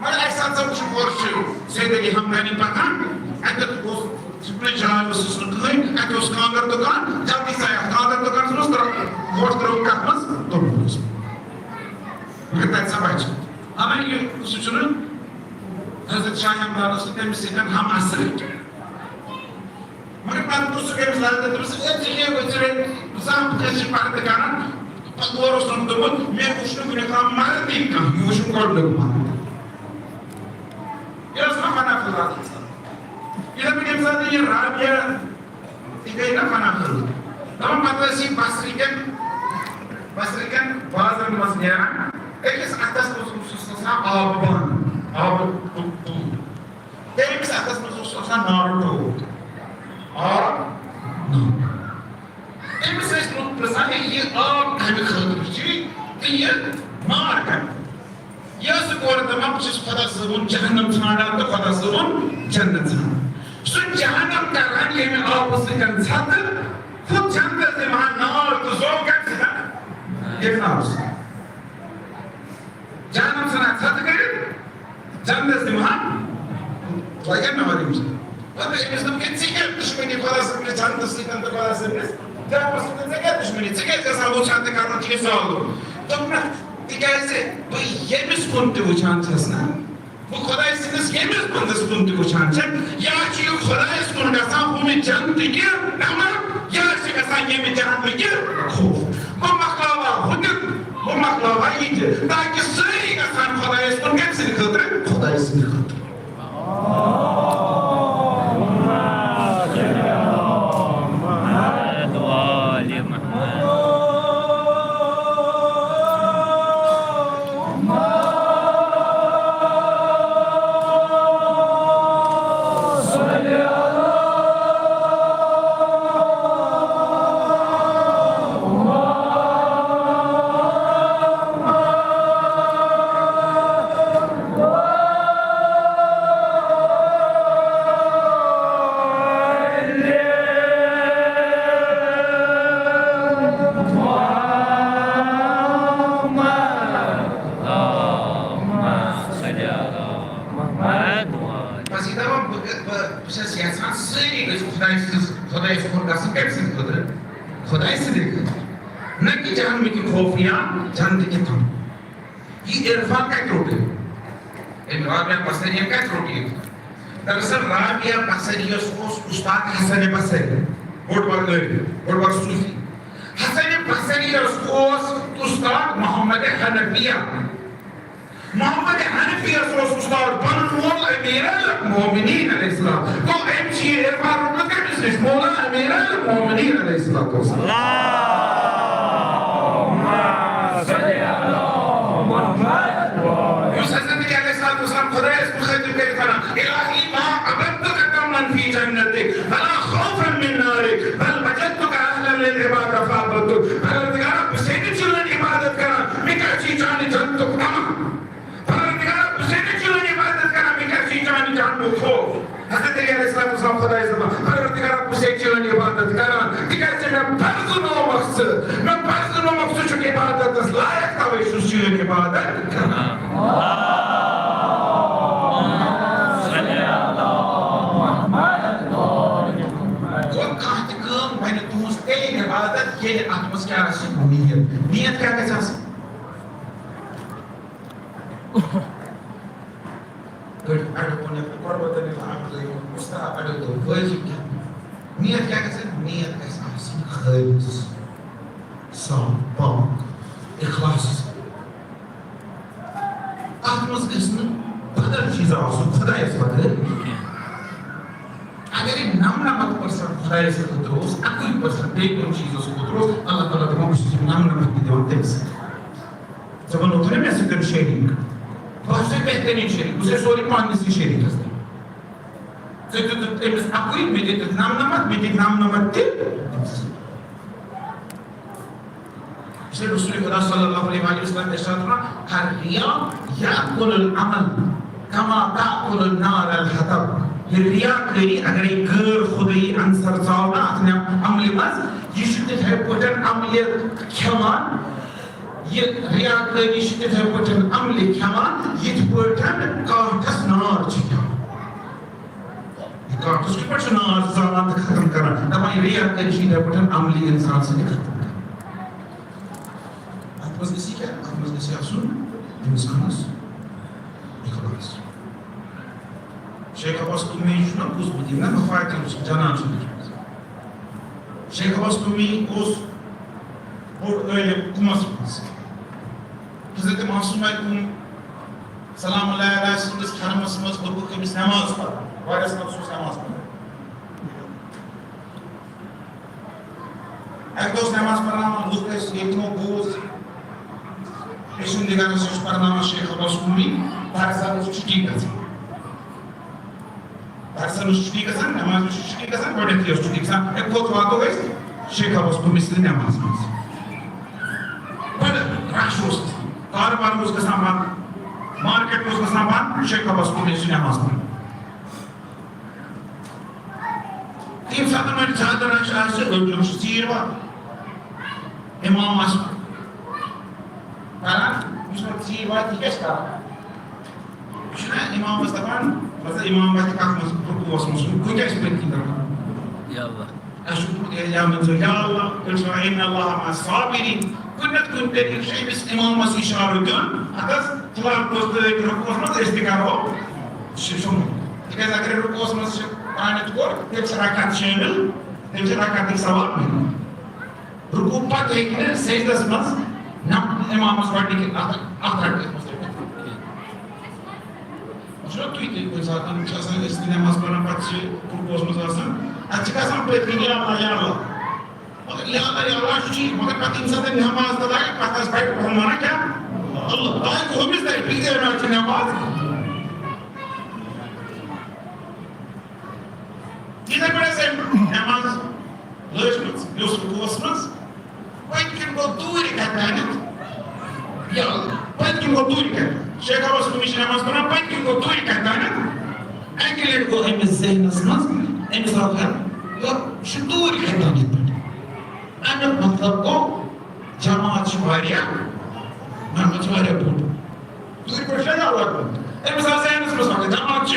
Maka eksan sabuk borcu saya dari hamdani pakan, ada terus sebenarnya jalan khusus nukai, ada terus kantor tukan, jadi saya kantor tukan terus terungkap mas, terus. Maka tak sampai. Ama ini khususnya Hazreti Şah Hamdan'ın temsilcinden ham asri. Maka ben bu süremiz larda terus hepsini götürün, zam kaçı parti kanan, pakuarus nonton, men uçlu güne kam mardin kam, yuşum kolduk mı? Ya semua mana keluar. Kita bikin satu yang Rabia tiga ini mana keluar. Tapi kata si Basrikan bazar masnya, ekis atas khususnya aban, tutu. Ekis atas khususnya naruto, ekis itu pesan ini kami kerja, dia markan. Ya sekolah tamam siz kadasın, cehennem sınavlarda kadasın, cennet sınavı. Şu cehennem karan yemin ağabeysinden satır, bu cennet zaman ne oldu zor gelsin ha? Yemin ağabeysi. Cehennem sana satır gelin, cennet zaman, vay ne var imza. Tabi emizden geçsek düşmeni kadasın, cennet sınavında kadasın. Devamısında zekat düşmeni, zekat yazan bu cennet karan kese oldu. Toprak dikayse bu yemiz kuntu uçancasına. Bu kodaysınız yemiz kuntu uçancak. Ya ki kodays kundasan bunu canlı gir ama ya ki kasan yemi canlı gir. Bu maklava huduk, bu maklava iyiydi. Daha ki sırayı kasan kodays kun hepsini kıldır, kodaysını kıldır. Allah ساری خدای سپرد گژھن کمہِ سٕنٛدِ خٲطرٕ خدای سٕنٛدِ خٲطرٕ نہ کہ جہنم کی خوف یا جنت کی تھم یہ عرفان کتھ روٹی ان رابعہ بصریہ کتھ روٹی دراصل رابعہ بصریہ اس استاد حسن بصری بڑ صوفی حسن بصری اس استاد محمد حنفیہ اس استاد بن مول امیر المومنین علیہ السلام تو امشی عرفان روٹی کتھ نش مولا امیر المومنین علیہ السلام إلهي ما عبدتك دوما في جنتك فلا خوفا من نارك بل وجدتك أهلا للعبادة فعبدتك بل يا رب سيدي جلن عبادت کرا مکرچی جانی جنتك تمام بل يا رب سيدي جلن عبادت کرا مکرچی جانی جنتك خوف حضرت علیہ السلام خدا زمان بل يا رب سيدي جلن عبادت کرا تکرچی میں پرزنو مقصد چک عبادت اس لائق تاوی شوش جلن عبادت کرا عبادت یہ اتمس کیا آسی نیت کیا کیا آسی اڑو پونے قربت عبد مستحب اڑو تو واجب کیا نیت کیا کیا نیت کیا آسی خالص صاف پاک اخلاص اتمس گژھن بدل چیز آسو خدایس بدل اگر ایک نمت پرسنٹ خدای سے خودروس اکوی پرسنٹ ایک دن چیزوں سے خودروس اللہ تعالیٰ دماغ سے نمت کی دیوان تیس جب انہوں نے میں سکر شیرنگ بہت سے بہترین شیرنگ اسے سوری پانچ سی شیرنگ ہستے تو تیمس اکوی میں دیتے نمت تی اسے رسول خدا صلی اللہ علیہ وسلم ارشاد فرمایا الریا یاکل العمل کما تاکل النار الحطب یہ ریاکاری اگر ایک غیر خدای عنصر ژالنا اتنے عملی مز یہ چھُ تِتھے پٲٹھۍ عملی کھٮ۪وان یہ ریاکاری چھُ تِتھے پٲٹھۍ عملی کھٮ۪وان یِتھ پٲٹھۍ کاٹھس نار چھُ کھٮ۪وان یہ کاٹھس کِتھ پٲٹھۍ چھُ نار زالان تہٕ ختم کران دپان یہ ریاکاری چھِ یِتھے پٲٹھۍ عملی انسان سۭتۍ ختم کران اتھ منٛز گژھِ کیٛاہ اتھ منٛز گژھِ آسُن اِنسانس اخلاص شیخ عباس قمی چھُ نا بوٗزمُت یِم نا مفاتِح جنان چھِ لیٚچھمٕژ شیخ عباس قمی اوس بوٚڑ عٲلِم قُمس منٛز حضرت معصوم محمد سلام اللہ علیہ سٕنٛدِس خرمس منٛز کوٚرمُت أمِس نٮ۪ماز پران واریاہس کالس اوس نٮ۪ماز پران اکہِ دۄہ اوس نٮ۪ماز پرناوان لُکھ ٲسۍ ییٚلہِ تِمو بوٗز پیشن دِگرس اوس پرناوان شیخ عباس قمی درسَن اوس چھُٹی گژھان درسَن اوس چھُٹی گژھان نٮ۪مازِ اوس چھُٹی گژھان گۄڈنٮ۪تھٕے اوس چھُٹی گژھان اَمہِ کھۄتہٕ واتو أسۍ شیخ عباس قمی سٕنٛدِ نٮ۪مازِ منٛز بَڑٕ رش اوس گژھان کاربار اوس گژھان بنٛد مارکیٹ اوس گژھان بنٛد شیخ عباس قمی سٕنٛز نٮ۪ماز پران تَمہِ ساتہٕ وۄنۍ زیادٕ رش آسہِ أڑۍ چھُ ژیٖرۍ واتان اِمام آسہِ پران یُس وۄنۍ ژیٖرۍ واتہِ یہِ کیٛاہ چھِ کران یہِ چھُنا اِمامس دپان مطلب امام واتہِ کتھ منٛز رُکوٗعس منٛز کُنہِ کیٛاہ چھِ پٔتۍ کِنۍ دپان یا اللہ اَسہِ چھُ یا منٛز یا اللہ تیٚلہِ چھُ وَنان اِنَّ اللّٰهَ مع الصابرین کُنہِ نتہٕ کُنہِ طریٖقہٕ چھُ أمِس اِمامس اِشارٕ دیُن ہتہٕ حظ فِلحال گوٚژھ تٔتھۍ رُکوٗعس منٛز أسۍ تہِ کرو شُمار تِکیٛازِ اگر رُکوٗعس منٛز چھِ پانہٕ کوٚر تیٚلہِ چھِ رکعت شٲمِل تیٚلہِ چھِ رکعتٕکۍ ثواب مِلان رُکوٗع پتہٕ ہیٚکہِ نہٕ سجدس منٛز اِمامس گۄڈنِکہِ اَتھ رکعتہِ منٛز چھُنا تُہۍ تہِ کُنہِ ساتہٕ چھِ آسان أسۍ تہِ نٮ۪ماز پران پتہٕ چھِ رُکوٗعس منٛز آسان اَتہِ چھِ گژھان پٔتۍ کِنۍ یا اللہ یا اللہ مگر یا اللہ چھُ ٹھیٖک مگر پتہٕ ییٚمہِ ساتہٕ نٮ۪ماز تہٕ لگہِ پتہٕ آسہِ بَڑِ پہم وَنان کیٛاہ اللہ تۄہہِ کوٚرمِس تَتہِ بیٚیہِ مےٚ چھِ نٮ۪ماز یِتھَے پٲٹھۍ ٲس أمۍ نٮ۪ماز لٲجمٕژ یہِ اوس رُکوٗعس منٛز پٔتۍ کِنۍ گوٚو دوٗرِ کتھانٮ۪تھ یا اللہ پٔتۍ کِنۍ گوٚو دوٗرِ کتھ شیخ عباس قمی چھِ نٮ۪ماز پران پٔتۍ کِنۍ گوٚو دوٗرِ کتھانٮ۪تھ اَکہِ لٹہِ گوٚو أمِس ذہنس منٛز أمِس آو یہِ چھُ دوٗرِ کتھان یِتھ پٲٹھۍ اَمیُک مطلب گوٚو جماعت چھِ واریاہ محمد چھِ واریاہ بوٚڑ دوٗرِ پٲٹھۍ چھُنہ لگ بگ أمِس آو ذہنس منٛز مگر جماعت چھِ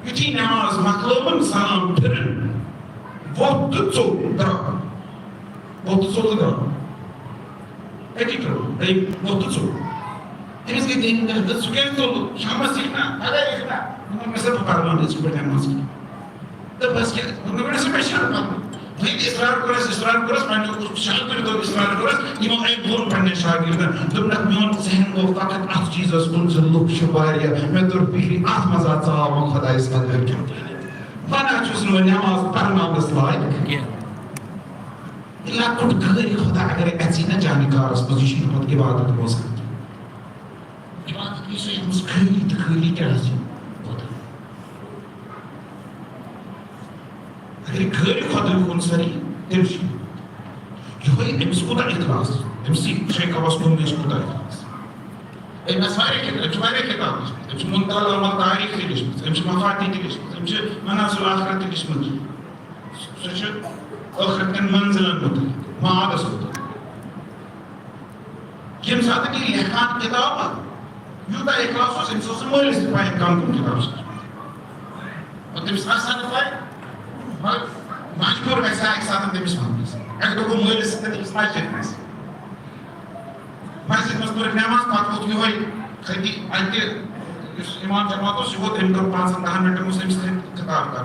Yuti namaz maklubun salam pirin. Votu çol da. Votu çol da. Editro, votu çol. Eles que tem da suqueira todo, chama assim na, olha aí na. Não começa a preparar uma desculpa de música. Depois que não começa a mexer não. Vem estrar coras, mas não chama do estrar coras, e não é bom para nem shagirda. Tu não me onde se rende faqat at Jesus bunca luk şubaria, medur fikri at mazat sağlam Xuda ismet verken. Bana çözünü namaz parmağımda slide. İlla kurt gari Xuda agar atsina jani karas position hot ibadat olsa. İbadet yaşayımız kıyı gelsin. Agar gari Xuda konsari demiş. Yuhay emskuda ihlas. Emsi şey kavas konu emskuda ihlas. Mesvaire kitabı. Emsi muntala tarih gelişmiş. Emsi mafatih gelişmiş. Emsi manasıl ahiret gelişmiş. Suçu ahiretten manzilen mutlaka. Maadas mutlaka. Kim saat ki lehkan kitabı. Yuda ihlasos emsi olsun böyle istifayen kankun kitabı. Bakın biz asana fay. Majbur mesela eksadım demiş mağduruz. Eğer bu mühendisinde de ismail etmez. Mas nós por namaz patut que vai ante imam jamaat se vot em corpan daha minute muslim se kitab kar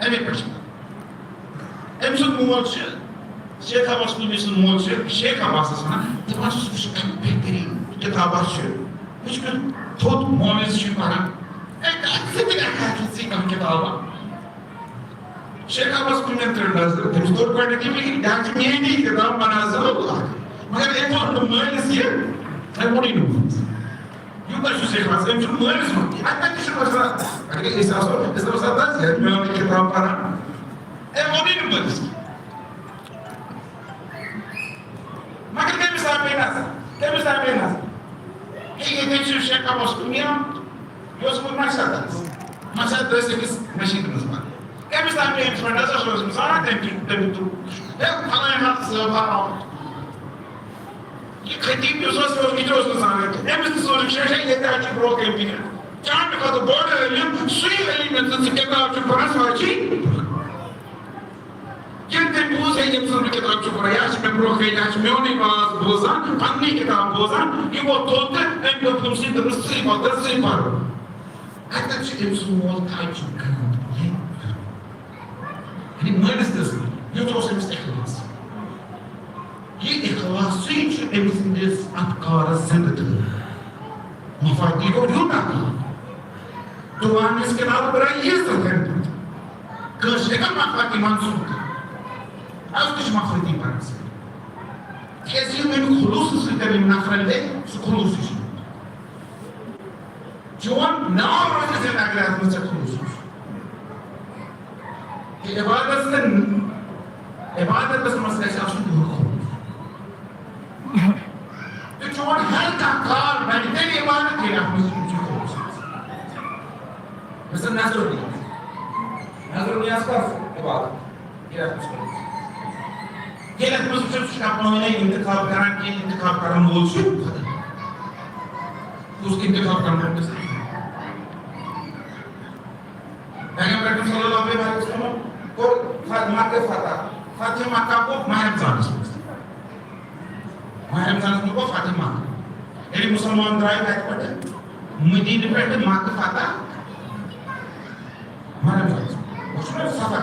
every person emsun muolche Şeyh Abbas Kulübü'nün muolche Şeyh Abbas'ına tıpaşız bir şey bekteri kitab açıyor hiç bir tot muolez şey var akseti akakisi kam kitabı Şeyh Abbas Kulübü'nün nazarı temiz doğru koyduğu gibi dersi niye değil kitab manazır Allah Magar en doğru muolez ya ben bunu inanıyorum Yuda şu Şeyh Abbas emsun muolez mi? Hatta ki şu mesela esas da ya ben kitab para bunu inanıyorum Magar temiz apenas Ele deixa Şeyh Abbas Kulübü'nün Yosmur maksat destekis meşhurumuz var. Temiz apenas var nasıl söylüyorsun sana temizlik hep falan hatsız var Kritik bir söz söz gidiyorsun sana. Temiz söylük şey yeter ki bırak empini. Can bir kadar böyle elim suyu elimden sıkıntı açıp parası var ki Gente buza e emsul bir kitap çukur yaş me bırak yaş me oni vaz buza anne kitap buza i o tote en yapımsı da sıfır var. Hatta şu emsul mol tayçı kanı. Hani mühendisiniz. Yutosum isteklemez. Ye ihlası için emsindes atkara zindedir. Mafadi ko yuta. Duanis kenal berai yesterken. Kışlıkan mafadi mansur. Az kuş mafadi parası. Kesin benim khulus sistemi nafrelde su khulus için. Juan ne arası sen agratmış khulus. İbadet bes meselesi aslında bu. Juan her takar ben de ibadet yapmış için khulus. Mesela Nazır niyaz kar ibadet. Yapmış khulus. Gelip bu suç yapmamına intikab karan olsun. Us intikab karan olsun. Peygamber sallallahu aleyhi ve sellem ko Fatimah ko Mahrem zanız. Mahrem zanız ko Fatimah. Eli Müslüman drive ekperde Medine perde Makkah Fatah. Mahrem zanız. Osuna safar.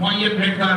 muayyet miktar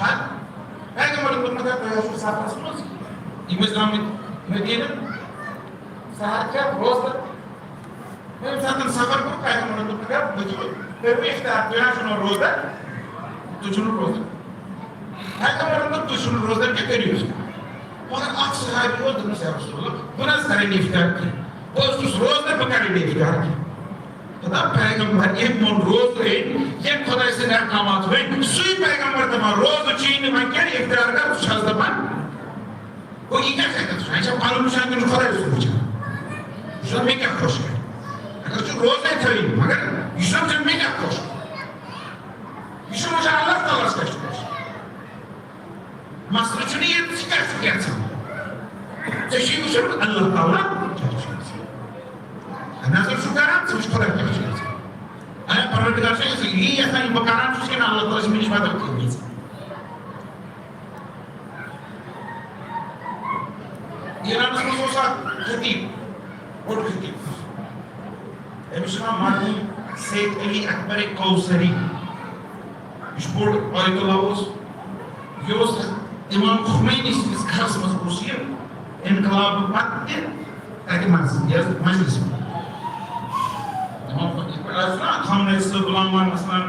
hal Peygamber buyurmakta peygamber safasımız İmam Medine saatler rozda benim zaten safar bu Peygamber buyurmakta bu iftar peygamber rozda tuçunu rozda Peygamber tuçunu rozda getiriyor Fakat aksi hali oldu nasıl yapıyorlar buna sarı iftar Os rozda pekari iftar Tetapi Peygamber Ibn Rozre yang Khuda se ahkamat ve suyu Peygamber tamam roz çiğni makken iftarda şazdapan o iyi gerçekten şu an işte kanun müşahidini Khuda sunacak. Şu an meka hoş. Agar şu roz ne tabii magar Yusuf sen meka hoş. Yusuf Allah Teala kaçtı. کران ژٕ وٕچھ خۄدا کیٛاہ چھُ گژھان اگر پروردگار چھُ یی یژھان یہِ بہٕ کران چھُس کِنہٕ اللہ تعالیٰ چھُ مےٚ نِش بدل کٲم یژھان ایرانس منٛز اوس اکھ خطیب بوٚڑ خطیب أمِس چھُ ناو مرحوٗم سید علی اکبر کوثری یہِ چھُ بوٚڑ آیت اللہ اوس یہِ اوس امام خمینی سٕنٛدِس گرس منٛز اوس یہِ انقلاب پتہٕ تہِ تتہِ مجلس خامنہٕ صٲب بُلاوان مثلاً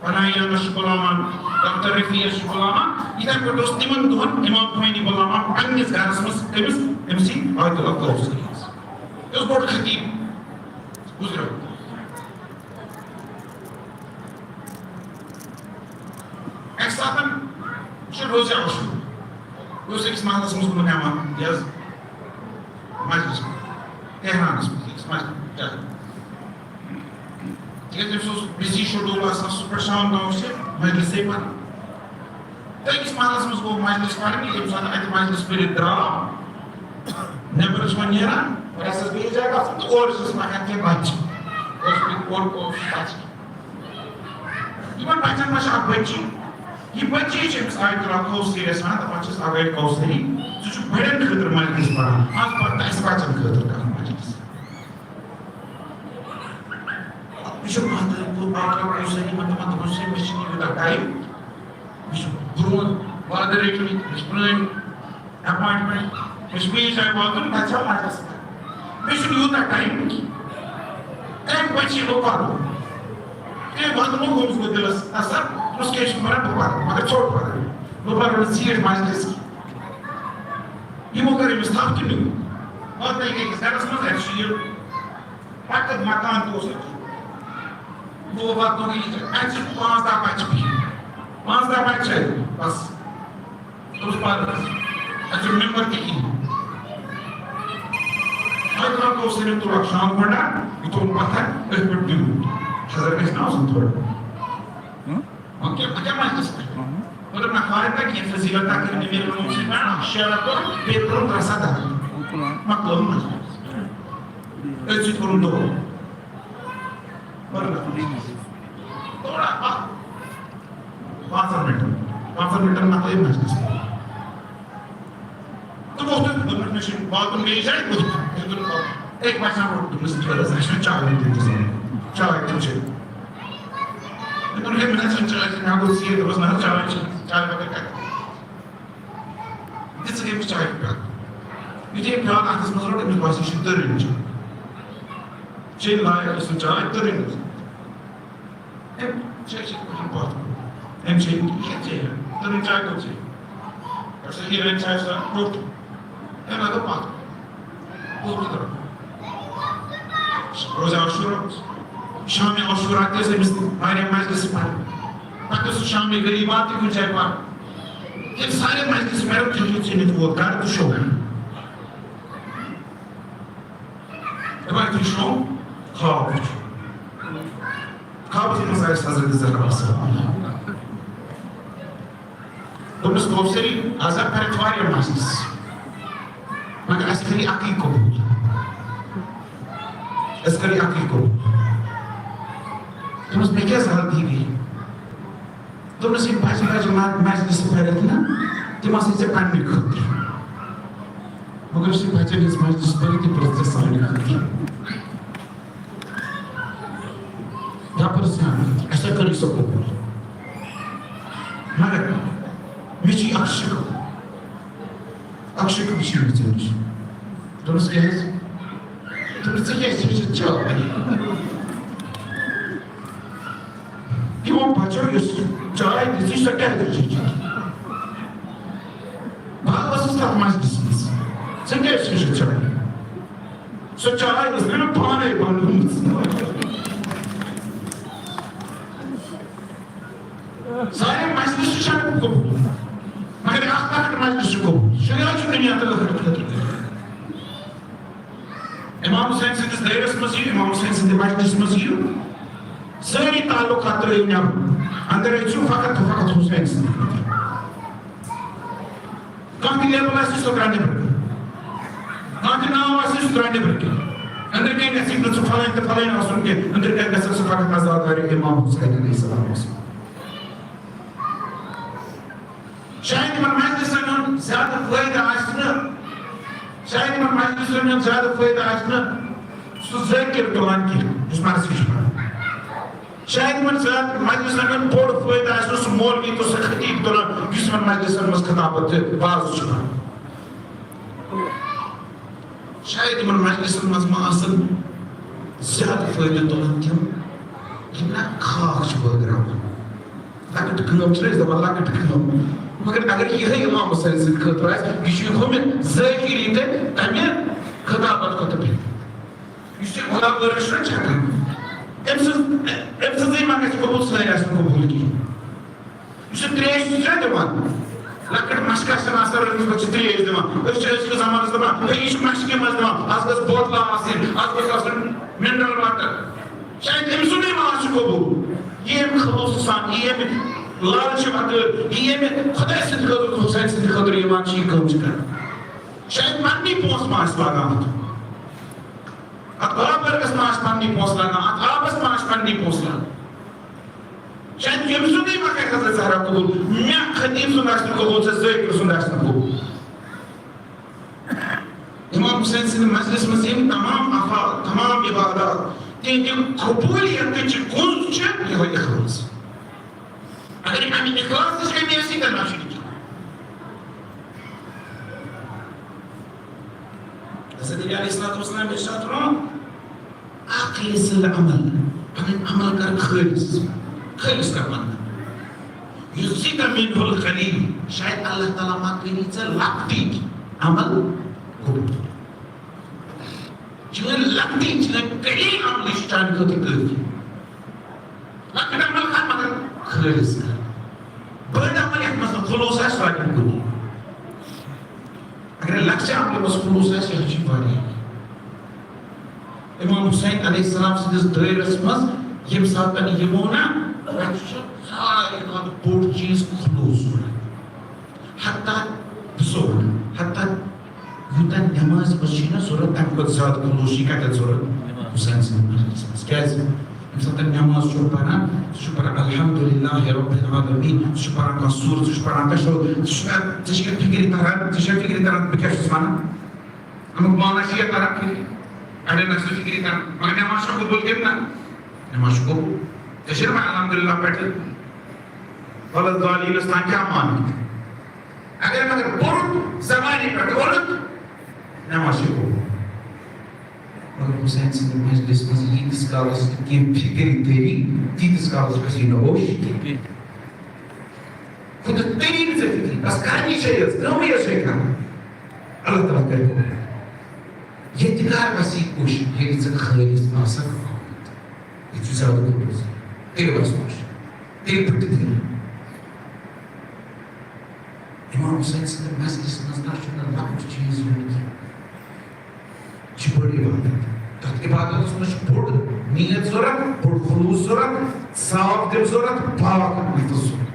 بنایانس چھُ بُلاوان ڈاکٹر رفیٖعس چھُ بُلاوان یِتھے پٲٹھۍ اوس تِمن دۄہن امام خمینی بُلاوان پننِس گرس منٛز أمسٕے آیت اللہ کوثریَس یہِ اوس بوٚڑ خطیب گُزریو اکہِ ساتہٕ چھُ روزِ آشوٗر بہٕ اوسُس أکِس محلس منٛز کُن ہٮ۪وان یہِ حظ مجلس منٛز تہرانس منٛز أکِس مسجد تِکیٛازِ أمِس اوس بِزی شڈوٗل آسان صُبح پٮ۪ٹھ شام تام اوس یہِ مجلسٕے پران تہٕ أکِس محلس منٛز گوٚو مجلس پرنہِ ییٚمہِ ساتہٕ اَتہِ مجلس پٔرِتھ درٛاو نٮ۪بر چھُ وۄنۍ نیران وۄنۍ ہسا ٲس بیٚیِس جایہِ گژھُن تہٕ اورٕ چھُس مگر کینٛہہ بچہِ اوس بچہِ یِمن بچن منٛز چھِ اکھ بچی یہِ بچی چھِ أمِس آیت اللہ کوثریَس وَنان دپان چھِس آیت کوثری ژٕ چھُکھ بڑٮ۪ن خٲطرٕ مجلس پران آز پر تہٕ اَسہِ بچن خٲطرٕ کران مجلس مےٚ چھُ پتہٕ آیت اللہ کوثری یِمن دپان دپان چھِ مےٚ چھُنہٕ یوٗتاہ ٹایم مےٚ چھُ برٛونٛہہ وعدٕ رٔٹمٕتۍ مےٚ چھِ پرٛٲنۍ اٮ۪پوینٹمنٹ مےٚ چھُ بیٚیِس جایہِ واتُن بہٕ ژھٮ۪مہٕ مجلس منٛز مےٚ چھُنہٕ یوٗتاہ ٹایم کینٛہہ أمۍ بچی لوگ پرُن تٔمۍ وَنُن گوٚمُت گوٚو دِلس اثر دوٚپُس کیٛاہ چھُکھ وَنان بہٕ پرٕ مگر ژوٚٹ پرٕ بہٕ پرٕ نہٕ ژیٖرۍ مجلس یِمو کٔر أمِس تھپھ تہِ نیوٗ واتنٲیِکھ أکِس گرس منٛز اَتہِ چھُ یہِ پکہٕ مکان تہِ اوس اَتہِ بہٕ واتنووُکھ یہِ اَتہِ چھِ 5 دہ بچہِ بِہِتھ 5 دہ بچہِ چھِ اَتہِ بس دوٚپُس پرٕ اَتہِ چھُنہٕ ممبر تہِ کِہیٖنۍ آیت اللہ کوثری تُل اکھ شام کھنڈا یہِ تُل پتھر أتھۍ پٮ۪ٹھ بیوٗٹھ حضرت گژھِ نہ آسُن تھوڑا وۄنۍ کیٛاہ مجلس پٮ۪ٹھ مطلب نہ فارغ کینٛہہ فضیلتہ کٔر نہٕ میرے مٲلۍ سۭتۍ بَیان شیرا کوٚر بیٚیہِ کوٚرُن 3 صدقہ مۄکلوو مجلس أتھۍ سۭتۍ کوٚرُن دۄہ تھوڑا 5 مِنٹن مۄکلٲے مجلس تہٕ ووٚتھُن دوٚپُن مےٚ چھُ واتُن بیٚیِس جایہِ أکۍ بچن روٚٹ دوٚپنس ٹھٔہرس اَسہِ چھُنہٕ چاے دِتھ چاے تہِ چے مےٚ دوٚپ ہے مےٚ نہ چھَنہٕ چاے مےٚ گوٚو ژیٖر دوٚپُس نہ چاے چھِ چاے بغٲر کتہِ دِژٕکھ أمِس چاے پیٛالہٕ یُتھُے أمۍ پیٛالہٕ اَتھس منٛز روٚٹ أمِس باسیو یہِ چھِ تٔرٕنۍ چاے چیٚنۍ لایق ٲس نہٕ چاے تٔرٕنۍ ٲس أمۍ چے چھِ پتھ کوٚر أمۍ چے یہِ کیٛاہ چے تٔرٕنۍ چاے کوٚت چے پٮ۪ٹھٕ سۄ ہیٖرویِن چاے سۄ ٹوٚٹھ أمۍ لگٲو پتھ روزِ عاشوٗرا شامِ عاشوٗرا تہِ ٲس أمِس واریاہ مجلس پرٕنۍ پتہٕ اوس شامِ غریٖبات تہِ کُنہِ جایہِ پرُن ییٚلہِ سارے مجلس میرو تیُتھ ژھٕنِتھ ووت گرٕ تہٕ شۄنٛگان دپان یُتھُے شۄنٛگ خواب وٕچھ خوابس منٛز آیس حضرت زہرا دوٚپنس کوثری آز آو کرِ واریاہ مجلس مگر اَسہِ کٔری اَکٕے قبوٗل اَسہِ کٔری اَکٕے قبوٗل دوٚپنس مےٚ کیٛازِ غلطی گٔے دوٚپنس یِم بچہِ مجلس پٔرِتھ نہ تِم آسَے ژےٚ پننہِ خٲطرٕ مگر یُس یہِ بچن ہٕنٛز مجلس پٔرِتھ یہِ پٔرٕتھ ژےٚ سانہِ خٲطرٕ پٔر سانہِ خٲطرٕ اَسے کٔرٕے سۄ قبوٗل مگر مےٚ چھُے اکھ شِکوٕ چھُ مےٚ ژےٚ نِش دوٚپنس کیٛازِ دوٚپنس ژےٚ کیٛازِ چھُے چاے یِمو بچو یُس چاے دِژٕے سۄ کیٛازِ چھِ چاے بہٕ ٲسٕس تتھ مجلس منٛز ژےٚ کیٛازِ چھُے چاے سۄ چاے ٲس مےٚ نہٕ پانے بنٲومٕژ سارے مجلس چھِ قبوٗل مگر اکھ لۄکُٹ مجلس چھُ قبوٗل شریعت چھُ دُنیا تہٕ ٲخرت خٲطرٕ امام حُسین سٕنٛدِس دٲیرس منٛز یِیِو امام حُسین سٕنٛدِ مجلس منٛز یِیِو سٲری تعلقات ترٛٲیِو نٮ۪بر انٛدر أژِو فقط تہٕ فقط حُسین سٕنٛدِ خٲطرٕ کانٛہہ تہِ لیبل آسہِ سُہ ترٛاو نٮ۪برٕ کانٛہہ تہِ ناو آسہِ سُہ ترٛاو نٮ۪برٕ کِنۍ اندر کہیں گژھِ نہٕ ژٕ پھلٲنۍ تہٕ پھلٲنۍ آسُن کینٛہہ أنٛدرٕ کَنۍ گژھکھ ژٕ فقط عزادار اِمام حُسین علیہ السلام آسُن. شاید یِمن مجلسن ہُنٛد زیادٕ فٲیدٕ آسہِ نہٕ شاید یِمن مجلسن ہُنٛد زیادٕ فٲیدٕ آسہِ نہٕ سُہ ذٲکِر تُلان کینٛہہ یُس مرثی چھُ پران. شاید یِمن زیادٕ مجلسن ہُنٛد بوٚڑ فٲیدٕ آسہِ نہٕ سُہ مولوی تہٕ سُہ خطیب تُلان یُس یِمن مجلسن منٛز خطابت تہٕ واعظ چھُ کران. شاید یِمن مجلسن منٛز ما آسن زیادٕ فٲیدٕ تُلان تِم یِم نہ خاک چھِ بٲگراوان. لۄکٕٹ کٲم چھِنہٕ أسۍ دپان لۄکٕٹ کٲم مگر اگر یِہے اِمام حُسین سٕنٛدِ خٲطرٕ آسہِ یہِ چھُ ہُمہِ ذٲکِری تہٕ تمہِ خطابت کھۄتہٕ بہتر. یُس یہِ غلام ورک چھُنہ چھکان أمۍ سٕنٛزٕے ما گژھِ قبوٗل سٲنۍ آسہِ نہٕ قبوٗل کِہیٖنۍ. یُس یہِ ترٛیش چھُنہ دِوان لۄکٕٹ مشکہ چھنہٕ آسان رٔنِتھ پَتہٕ چھِ ترٛیش دِوان أسۍ چھِ أزکِس زمانس دپان ہے یہِ چھُ مشکہِ منٛز دِوان اَتھ گٔژھ بوتلہ آسٕنۍ اَتھ گوٚژھ آسُن مِنرل واٹر. شاید أمۍ سُنٛدٕے ما آسہِ قبوٗل یہِ ییٚمہِ خلوٗصہٕ سان یہِ ییٚمہِ لالچہِ بغٲر یہِ ییٚمہِ خۄداے سٕنٛدِ خٲطرٕ حُسین سٕنٛدِ خٲطرٕ یِوان چھِ یہِ کٲم چھِ کران. شاید پننی پونٛسہٕ ما آسہِ لاگان اتھ غلام ورکس ما آسہِ پننی پونٛسہٕ لاگان اتھ آبس ما آسہِ پننی پونٛسہٕ لاگان. شاید ییٚمہِ سُنٛدٕے ما کرِ حضرت زہرا قبوٗل مےٚ خطیب سُنٛد آسہِ نہٕ قبوٗل ژےٚ ذٲکِر سُنٛد آسہِ نہٕ قبوٗل. اِمام حُسین سٕنٛدِ مجلس منٛز یِم تمام افعال تمام عبادات تِہنٛدِ قبوٗلیتٕچ کُنٛز چھِ یِہوے اخلاص. اگر اَمہِ اخلاصٕچ کمی آسہِ تیٚلہِ ما چھُ یہِ کینٛہہ. حضرت علی علیہ الصلوۃ والسلام ارشاد فرماوان اخلص العمل پنٕنۍ عمل کر خٲلص کر پنُن. یُزِک منہ القلیل شاید اللہ تعالیٰ ما کٔری ژےٚ لۄکٹٕے عمل قبوٗل. چٲنۍ لۄکٹٕے چٲنۍ قلیل عملٕے چھُ چانہِ خٲطرٕ کٲفی. لۄکٕٹ عمل کر مگر خٲلص کر. بٔڑ عمل یتھ منٛز نہٕ خلوٗص آسہِ سُہ واتہِ نہٕ کُنی. اگر لۄکچہِ عملہِ منٛز خلوٗص آسہِ یہِ چھُ واریاہ. اِمام حُسین علیہ السلام سٕنٛدِس دٲیرس منٛز ییٚمہِ ساتہٕ یِمو نا اَتہِ چھُ ساروی کھۄتہٕ بوٚڑ چیٖز خلوٗص ضروٗرت. حتى یوٗتاہ نٮ۪مازِ منٛز چھُے نا ضروٗرت تَمہِ کھۄتہٕ زیادٕ خلوٗص چھُے کَتٮ۪تھ ضروٗرت حُسین سٕنٛدِس مجلسس منٛز. کیٛازِ ییٚمہِ ساتہٕ نٮ۪ماز چھُ پران سُہ چھُ پران الحمدُللہ رب العالمین سُہ چھُ پران کانٛہہ سوٗرٕ ژٕ چھُکھ پران ژےٚ چھےٚ فِکرِ تران بہٕ کیٛاہ چھُس وَنان اَمیُک معنا چھُ یہِ تران فِکرِ. اَڑٮ۪ن آسہِ نہٕ فِکرِ تران مگر نٮ۪ماز چھا قبوٗل کِنہٕ نہ نٮ۪ماز چھُ قبوٗل. ژےٚ چھُنہ وۄنۍ الحمدُللہ پٮ۪ٹھٕ وَلَا ضالِیٖنَس تام کیٛاہ مانٕنۍ. اگر مگر پوٚرُتھ زبانہِ پٮ۪ٹھ ووٚنُتھ نٮ۪ماز چھِ قبوٗل. مگر حُسین سٕنٛدِ مجلس منٛز ییٖتِس کالس نہٕ کینٛہہ فِکرِ تٔری تیٖتِس کالس گژھی نہٕ ہوش کینٛہہ. خُدٕ تٔری نہٕ ژےٚ فِکرِ بس کَرنی چھے یٲژ کٲمٕے یٲژ چھے کَرٕنۍ اللہ تعالیٰ کرِ قبوٗل. ییٚتہِ کر گژھی خۄش ییٚلہِ ژٕ خٲلِص آسکھ ییٚتہِ چھُ زیادٕ خلوٗص تیٚلہِ گژھ خۄش تیٚلہِ پھٕٹہِ دِل. اِمام حُسین سٕنٛدِ مجلس منٛز نہ چھُنہٕ لۄکُٹ چیٖز یُن کینٛہہ. یہِ چھِ بٔڑ عبادت. تَتھ عبادتس منٛز چھُ بوٚڑ نیت ضروٗرت بوٚڑ خلوٗص ضروٗرت صاف دِل ضروٗرت پاک نفس ضروٗرت.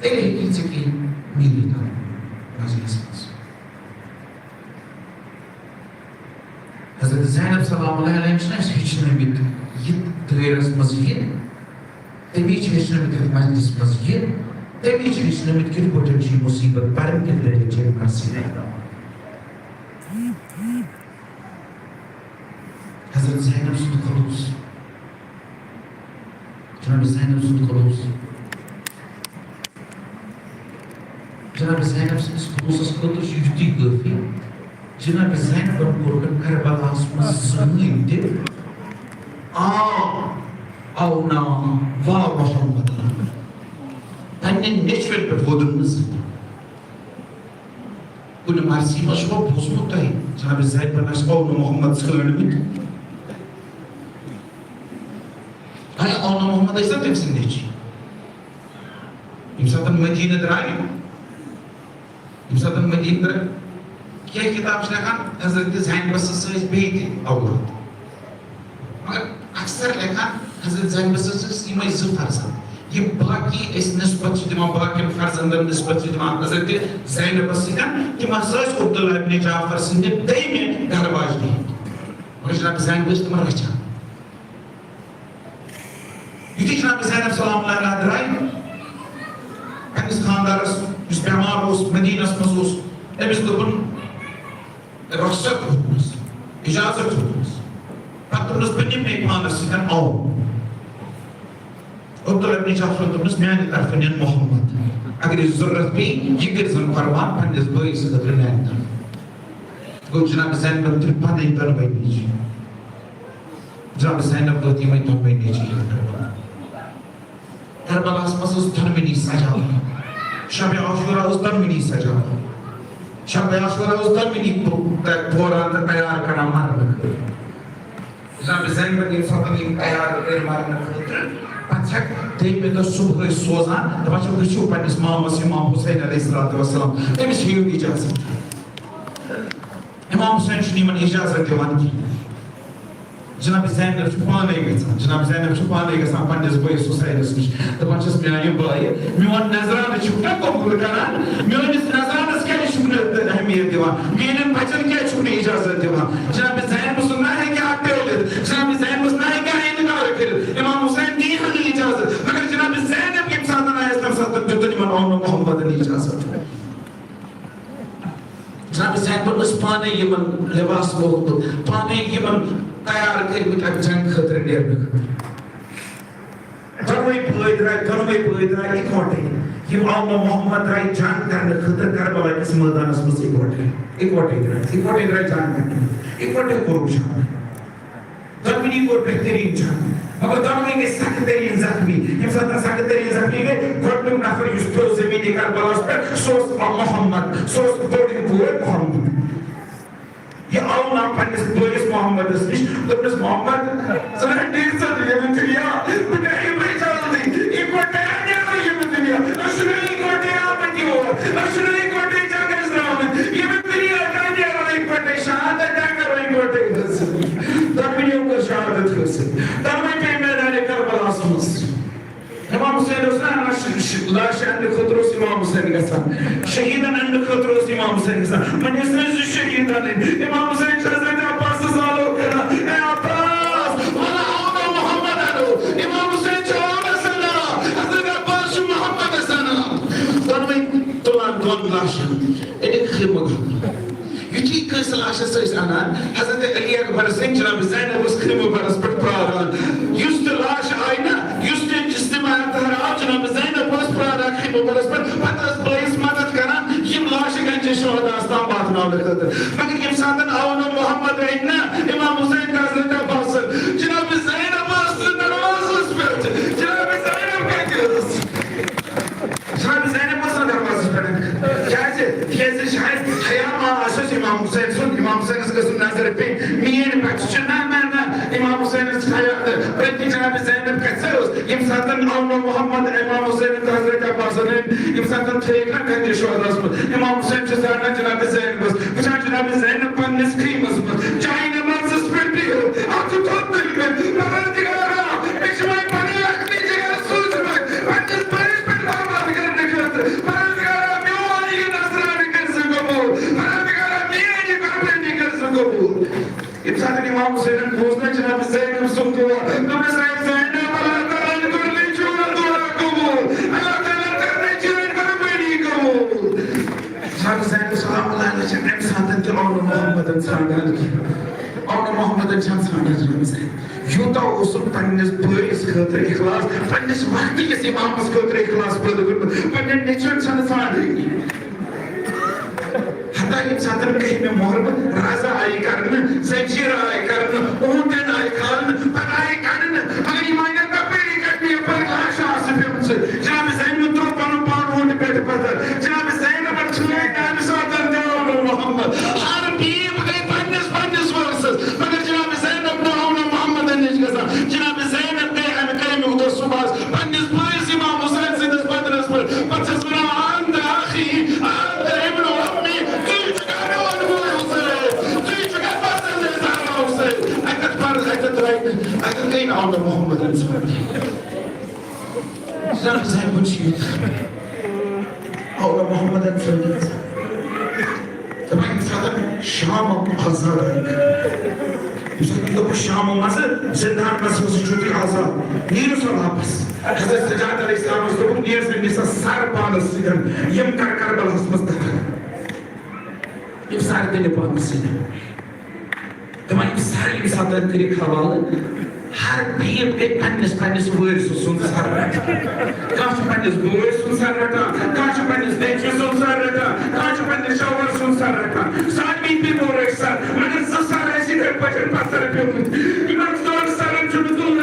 تیٚلہِ ہیٚکی ژےٚ کینٛہہ میٖلِتھ مجلس منٛز. حضرت زینب سلام اللہ علیہ چھِنہ اَسہِ ہیٚچھنٲومٕتۍ یِتھ دٲیرس منٛز یِنۍ تٔمی چھِ ہیٚچھنٲومٕتۍ یَتھ مجلس منٛز یِنۍ تٔمی چھِ ہیٚچھنٲومٕتۍ کِتھ پٲٹھۍ چھِ یہِ مُصیبت پرٕنۍ کِتھ پٲٹھۍ چھِ نصیٖب. حضرت زینب سُنٛد خلوٗص جناب زینب سُنٛد خلوٗص جناب زینب سٕنٛدِس خلوٗصس خٲطرٕ چھُ یُتُے کٲفی جناب زینبن کوٚر نہٕ کربلاہس منٛز زٕہٕنۍ تہِ آو ناو واو محمد پننہِ نیچوٮ۪ن پٮ۪ٹھ وودُن نہٕ زٕہٕنۍ. کُنہِ مرثی منٛز چھُوا بوٗزمُت تۄہہِ جناب زینبن آسہِ او نہٕ محمد ژھٲنٛڈمٕتۍ. او نہٕ محمد ٲسۍ نا تٔمۍ سٕنٛدۍ نیچی. ییٚمہِ ساتہٕ مدیٖنہٕ درٛاے ییٚمہِ ساتہٕ مدیٖنہٕ درٛاے کینٛہہ کِتاب چھِ لیکھان حضرت زینبس ٲسۍ بیٚیہِ تہِ اولاد مگر اکثر لیکھان حضرت زینبس ٲسۍ یِمے زٕ فرزند. یِم باقی أسۍ نسبت چھِ دِوان باقین فرزندن نسبت چھِ دِوان حضرت زینبس سۭتۍ تِم ہسا ٲسۍ عبداللہ ابن جعفر سٕنٛدِ دوٚیمہِ گرٕ واجنہِ. مگر جناب زینب ٲسۍ تِمن رچھان یُتھُے جناب زینب سلام اللہ علیہ درٛاے پننِس خانٛدارس یُس بٮ۪مار اوس مدیٖنس منٛز اوس أمِس دوٚپُن رۄخصت ہیوٚتمَس اِجازت ہیوٚتمَس پتہٕ دوٚپنَس بہٕ نِمہٕ پانس سۭتۍ آو عبداللہ ابن جعفرن دوٚپنَس میانہِ طرفہٕ نِن محمد اگر یہِ ضروٗرت پیٚیہِ یہِ کٔرۍزن قۄربان پننِس بٲیِس خٲطرٕ میانہِ طرفہٕ گوٚو جناب زینبن تُلۍ پنٕنۍ دۄنوَے نیٚچوۍ جناب زینب وٲژ یِمے دۄنوَے نیٚچوۍ کربلاہس منٛز ٲس دۄنوٕنی سجاوان شبِ عاشورا ٲس دۄنوٕنی سجاوان شبِ عاشورا ٲس دۄنوٕنی پوران تہٕ تیار کران مرنہٕ خٲطرٕ جناب زینبن ییٚلہِ سۄ یِم تیار کٔرۍ مرنہٕ خٲطرٕ پتہٕ چھکھ دوٚیمہِ دۄہ صُبحٲے سوزان دپان چھِ وٕچھِو پننِس مامس امام حُسین علیہ الصلوۃ والسلام أمِس ہیٚیِو اِجازت امام حُسین چھُنہٕ یِمن اِجازت دِوان کِہیٖنۍ جناب زینب چھُ پانے گژھان جناب زینب چھُ پانے گژھان پننِس بٲیِس حُسینس نِش دپان چھس میانہِ بٲیہِ میون نظرانہٕ چھُکھ نا قبوٗل کران میٲنِس نظرانس کیازِ چھُکھ نہٕ اہمیت دِوان میانٮ۪ن بچن کیازِ چھُکھ نہٕ اِجازت دِوان جناب زینب سُنٛد نہ ہیٚکہِ ہا ٹٲلِتھ جناب زینبس نہ ہیٚکہِ ہا اِنکار کٔرِتھ امام حُسین دِیہِ ہا نہٕ اِجازت مگر جناب زینب ییٚمہِ ساتہٕ آیس تمہِ ساتہٕ دیُتُن یِمن آو نہٕ محمدن اِجازت جناب زینبن ٲس پانے یِمن لباس لوگمُت پانے یِمن تیار کٔرمٕتۍ اَمہِ جنگ خٲطرٕ نیرنہٕ خٲطرٕ دۄنوَے بٲے درٛاے اِکوٹے یِم آو نہٕ محمد درٛاے جنگ کرنہٕ خٲطرٕ کربلا کِس مٲدانس منٛز اِکوٹے درٛاے جنگ کرنہٕ اِکوٹے کوٚرُکھ جنگ دۄنوٕنی کوٚر بہتریٖن جنگ مگر دۄنوَے گٔے سخت تریٖن زخمی ییٚمہِ ساتہٕ سخت تریٖن زخمی گٔے گۄڈنیُک نفر یُس پیوٚو زمیٖنی کربلاہس پٮ۪ٹھ سُہ اوس محمد سُہ اوس بوٚڑ بوے محمد یہ آو نا پننِس بٲیِس محمدس نِش دوٚپنَس محمد ژٕ رَٹھ عزت ییٚمہِ دُنیا بہٕ نِمہٕ جلدی اِکوٹے نیرو ییٚمہِ دُنیا أسۍ چھِنہٕ اِکوٹے آمٕتۍ یور أسۍ چھِنہٕ اِکوٹے جنگس درٛامٕتۍ ییٚمہِ دُنیا کانٛہہ نیرو اِکوٹے شہادت کرو اِکوٹے حٲصِل دۄنوٕنیو کٔر شہادت حٲصِل دۄنوَے پیٚیہِ میدانِ کربلاہس منٛز امام حُسین اوس نا لاشہِ اننہٕ خٲطرٕ اوس امام حُسین گژھان شہیٖدن اننہٕ خٲطرٕ اوس امام حُسین گژھان وۄنۍ ٲسۍ نہٕ زٕ شہیٖد انٕنۍ امام حُسین چھُ حضرت عباسس آلو کران اے عباس وَلہ آو نہٕ محمد انو امام حُسین چھُ عباسس انان حضرت عباس چھُ محمدس انان دۄنوَے تُلان دۄن لاشن أنِکھ خیمہٕ یُتھُے کٲنٛسہِ لاشس ٲسۍ انان حضرت علی اکبر سٕنٛدۍ جناب زینب ٲس خیمہٕ برس پٮ۪ٹھ پرٛاران یُس تہِ لاش آیہِ نا یُس تہِ جناب زینب ٲس پرٛاران خیمہٕ برس پٮ۪ٹھ پتہٕ ٲس بٲیِس مدد کران یِم لاشہِ گنجہِ شہداہس تام واتناونہٕ خٲطرٕ مگر ییٚمہِ ساتہٕ آو نہٕ محمد رٔٹۍ نا امام حُسین تہٕ حضرت عباسن جناب زینب ٲس دروازس پٮ۪ٹھ جناب زینب کتہِ ٲس جناب زینب ٲس نہٕ دروازس پٮ۪ٹھ کیازِ شاید حیا ما آسٮ۪س امام حُسین سُنٛد امام حُسینس گٔژھ نہٕ نظر پیٚنۍ میٲنۍ بچہِ چھِ نہ امام حُسینس بٔلکہِ جناب زینب کتہِ ٲس ییٚمہِ ساتہٕ آو نہٕ محمد امام حُسین تہٕ حضرت عباسن ییٚمہِ ساتہٕ تھٲیِکھ نا گنجہِ شہداہس منٛز امام حُسین چھُ ژانان جناب زینبس وٕچھان جناب زینب پننِس خیمس منٛز چاہے نمازس پٮ۪ٹھ بِہِو اتھٕ تھوٚد تُلہِ مےٚ پروردِگارا مےٚ چھِ وۄنۍ پنٕنۍ اکھ نیٚچِوۍ سوٗزمٕتۍ پننِس بٲیِس پٮ۪ٹھ لعنت کرنہٕ خٲطرٕ پروردِگارا میون یہِ نظرانہٕ کٔرۍ زِ قبوٗل پروردِگارا میٲنۍ یہِ قۄربٲنی کٔرۍ زِ قبوٗل ییٚمہِ ساتہٕ امام حُسینن بوٗز نا جناب زینب سُنٛد دُعا دوٚپنَس اے زینب اللہ تعالیٰ کوٚر نیٚچوٗن دُعا قبوٗل اللہ تعالیٰ کٔر نیٚچوٕنۍ قۄربٲنی قبوٗل جناب زینب سلام اللہ علیہ چھِ اَمہِ ساتہٕ تہِ آو نہٕ محمدن ژھانٛڈان کیٚنٛہہ آو نہٕ محمدن چھَنہٕ ژھانٛڈان جناب زینب یوٗتاہ اوسُکھ پننِس بٲیِس خٲطرٕ اِخلاص پننِس وقتِکِس اِمامس خٲطرٕ اِخلاص پٲدٕ کوٚرمُت پننٮ۪ن نیٚچوٮ۪ن چھَنہٕ ژھانٛڈٲنی حتیٰ ییٚمہِ ساتہٕ کٔہمہِ محرمہٕ رازا آیہِ کرنہٕ زنجیٖر آیہِ کرنہٕ اوٗنٛٹٮ۪ن آیہِ کھالنہٕ پتہٕ آیہِ کڑنہٕ مگر یِم آیہِ نہٕ تپٲری کڑنہٕ یپٲرۍ لاش آسہٕ پیٚمژٕ جناب زینب ترٛوو پنُن پان اوٗنٛٹہِ پٮ۪ٹھ پتھر جناب زینبن چھُنہٕ تَمہِ ساتہٕ تہِ آو نہٕ محمد ہر بیٖب گٔے پننِس وٲرسس مگر جناب زینب نہٕ آو نہٕ محمدن نِش گژھان جناب زینب گٔے امہِ کامہِ دۄہ صُبحس پننِس بٲیِس امام حُسین سٕنٛدِس بدنس پٮ۪ٹھ پتہٕ چھَس ونان انت اخی انت ابن عمی اگر گٔے نہٕ آو نہٕ محمدن ژھانٛڈنہِ جناب زینبن چھُ یہِ آو نہٕ محمدن ژھانٛڈنہِ تہٕ وۄنۍ ییٚمہِ ساتہٕ Şam'a azadlık. Bu Şam'a mazı zindan nasıl çocuk azad. Niye sorulmaz? Hazreti Seccadat Aleyhisselam'ın bu diyersin nisa sarpanısıdır. Yem kar balasmızdır. İfsar dili bağımsızdır. Tamam ifsar ifsar dili havalı. Her bir pannis buyursun sarrata. Karşı pannis buyursun sarrata. Karşı pannis bekliyorsun sarrata. Karşı pannis şavursun sarrata. Saat bir uğraşsa. Mıdır sarrası da başın pasar yapıyorsun. İmam doğru sarrın şunu doğru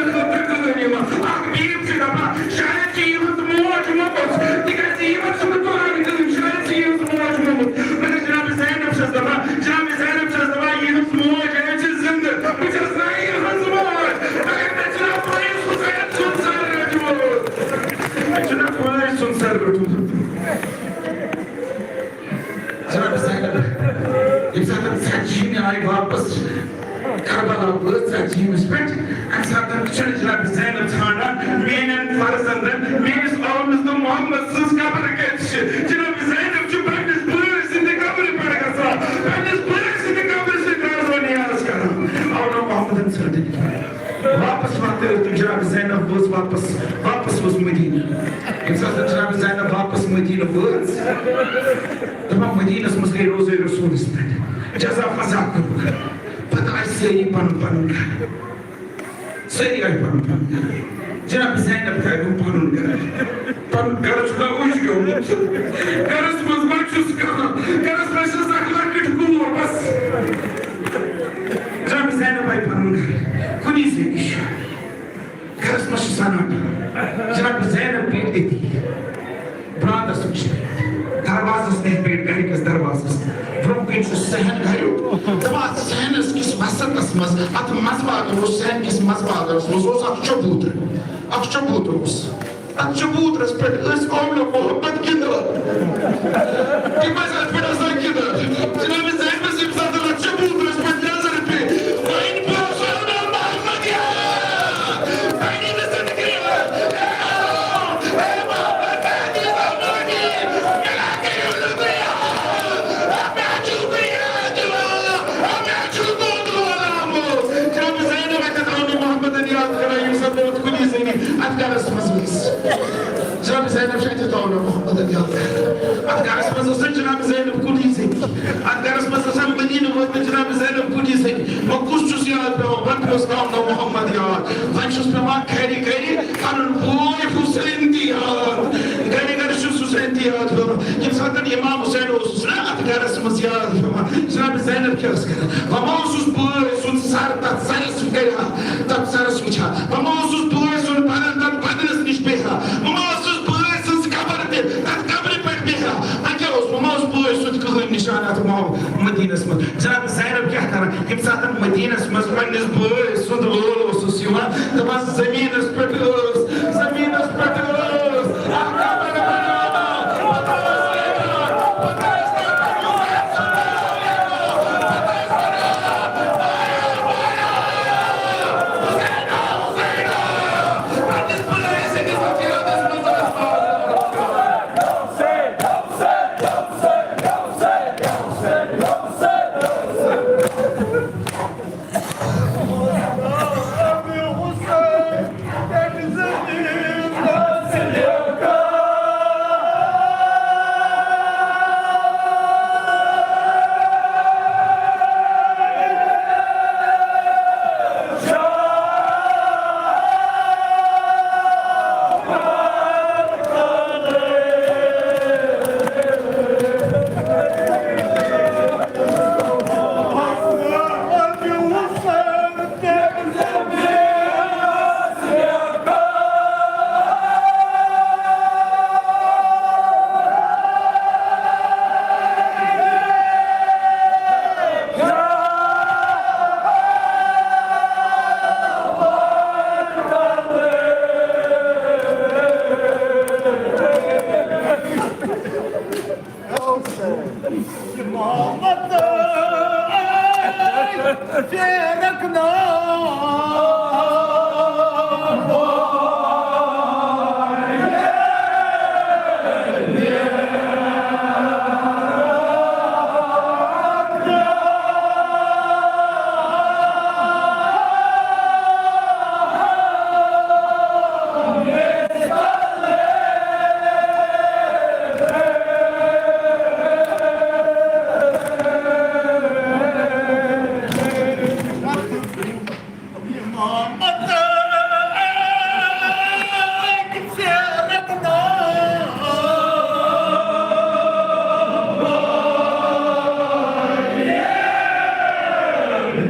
kılıyor. Ah bir ama şayet ki yıldız muacımamız. Dikkat yıldız şunu doğru kılıyor. Şayet ki yıldız muacımamız. Mıdır Cenab-ı Zeynep Şazdaba. Cenab-ı Zeynep Şazdaba yıldız muacımamız zindir. Bu cezayı yıldız muacımamız. Cenab-ı Zeynep, zaten saçını ay vapas Karbala saçımız pek, zaten Cenab-ı Zeynep Han'a menen farzandan, menis ağımızda Muhammed'sız kabri geçişi. Cenab-ı Zeynep şu benimiz buyursinde kabri paragasa, benimiz buyursinde kabrisinde karzı niyaz kana. Ağına Muhammed'ın sırdı. واپس وقت جناب زینب واپس was Medina. İnsan جناب زینب واپس Medina was. Tamam Medine's must be Roze Rasul ismet. Ceza fazla kırık. Patay seri panun. Seri ay panun. Cenab Zeynep kaybın panun gar. Panun garışla uyuşuyor. Garışmaz bakşus kana. Garışmasız ahlak kıtkulu bas. Cenab Zeynep ay panun gar. Kuni zekiş. Karışması sanat. Cenab Zeynep bir dedi. Branda suçlu. Darvazas ne bir garikes darvazas. Vrumkin şu sehen gayo. Dava sehenes kis vasatasmaz. At mazvagros sehen kis mazvagros. Mozos akçabudros. Akçabudros pred ıs omlo Muhammed kindra. Kimaz alpinazdan kindra. Cenab Zeynep simsadan akçabudros pred yazarı pe. Aynı personel Muhammed ya. Aynı mesela kıyla. Cenab-ı Zeynep şehit oldu Muhammed'in yanında. Arkadaşımız olsun Cenab-ı Zeynep kudisek. Arkadaşımız olsun Medine boyunca Cenab-ı Zeynep kudisek. Bakuşçus ya Allah'ım, bakıyoruz kavmda Muhammed ya. Bakuşçus bema kari kanun boy Hüseyin diyat. Gari şu Hüseyin diyat. Kimsadan İmam Hüseyin olsun. Arkadaşımız ya Allah'ım. Cenab-ı Zeynep kâskara. Vamosuz boy sun sartat sarıs gaya. Tat sarıs uça. Vamosuz boy sun paneltan padres nişbeha. Vamosuz boy sun kabarte. Tat kabri pekbeha. Akos vamos boy sun kılın nişanat Medine ismi. Cenab-ı Zeynep kâskara. Kimsadan Medine ismi. Pannes boy sun olsun siwa. Tamam zemin ispetiyoruz. Zemin ispetiyoruz.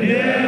Yeah.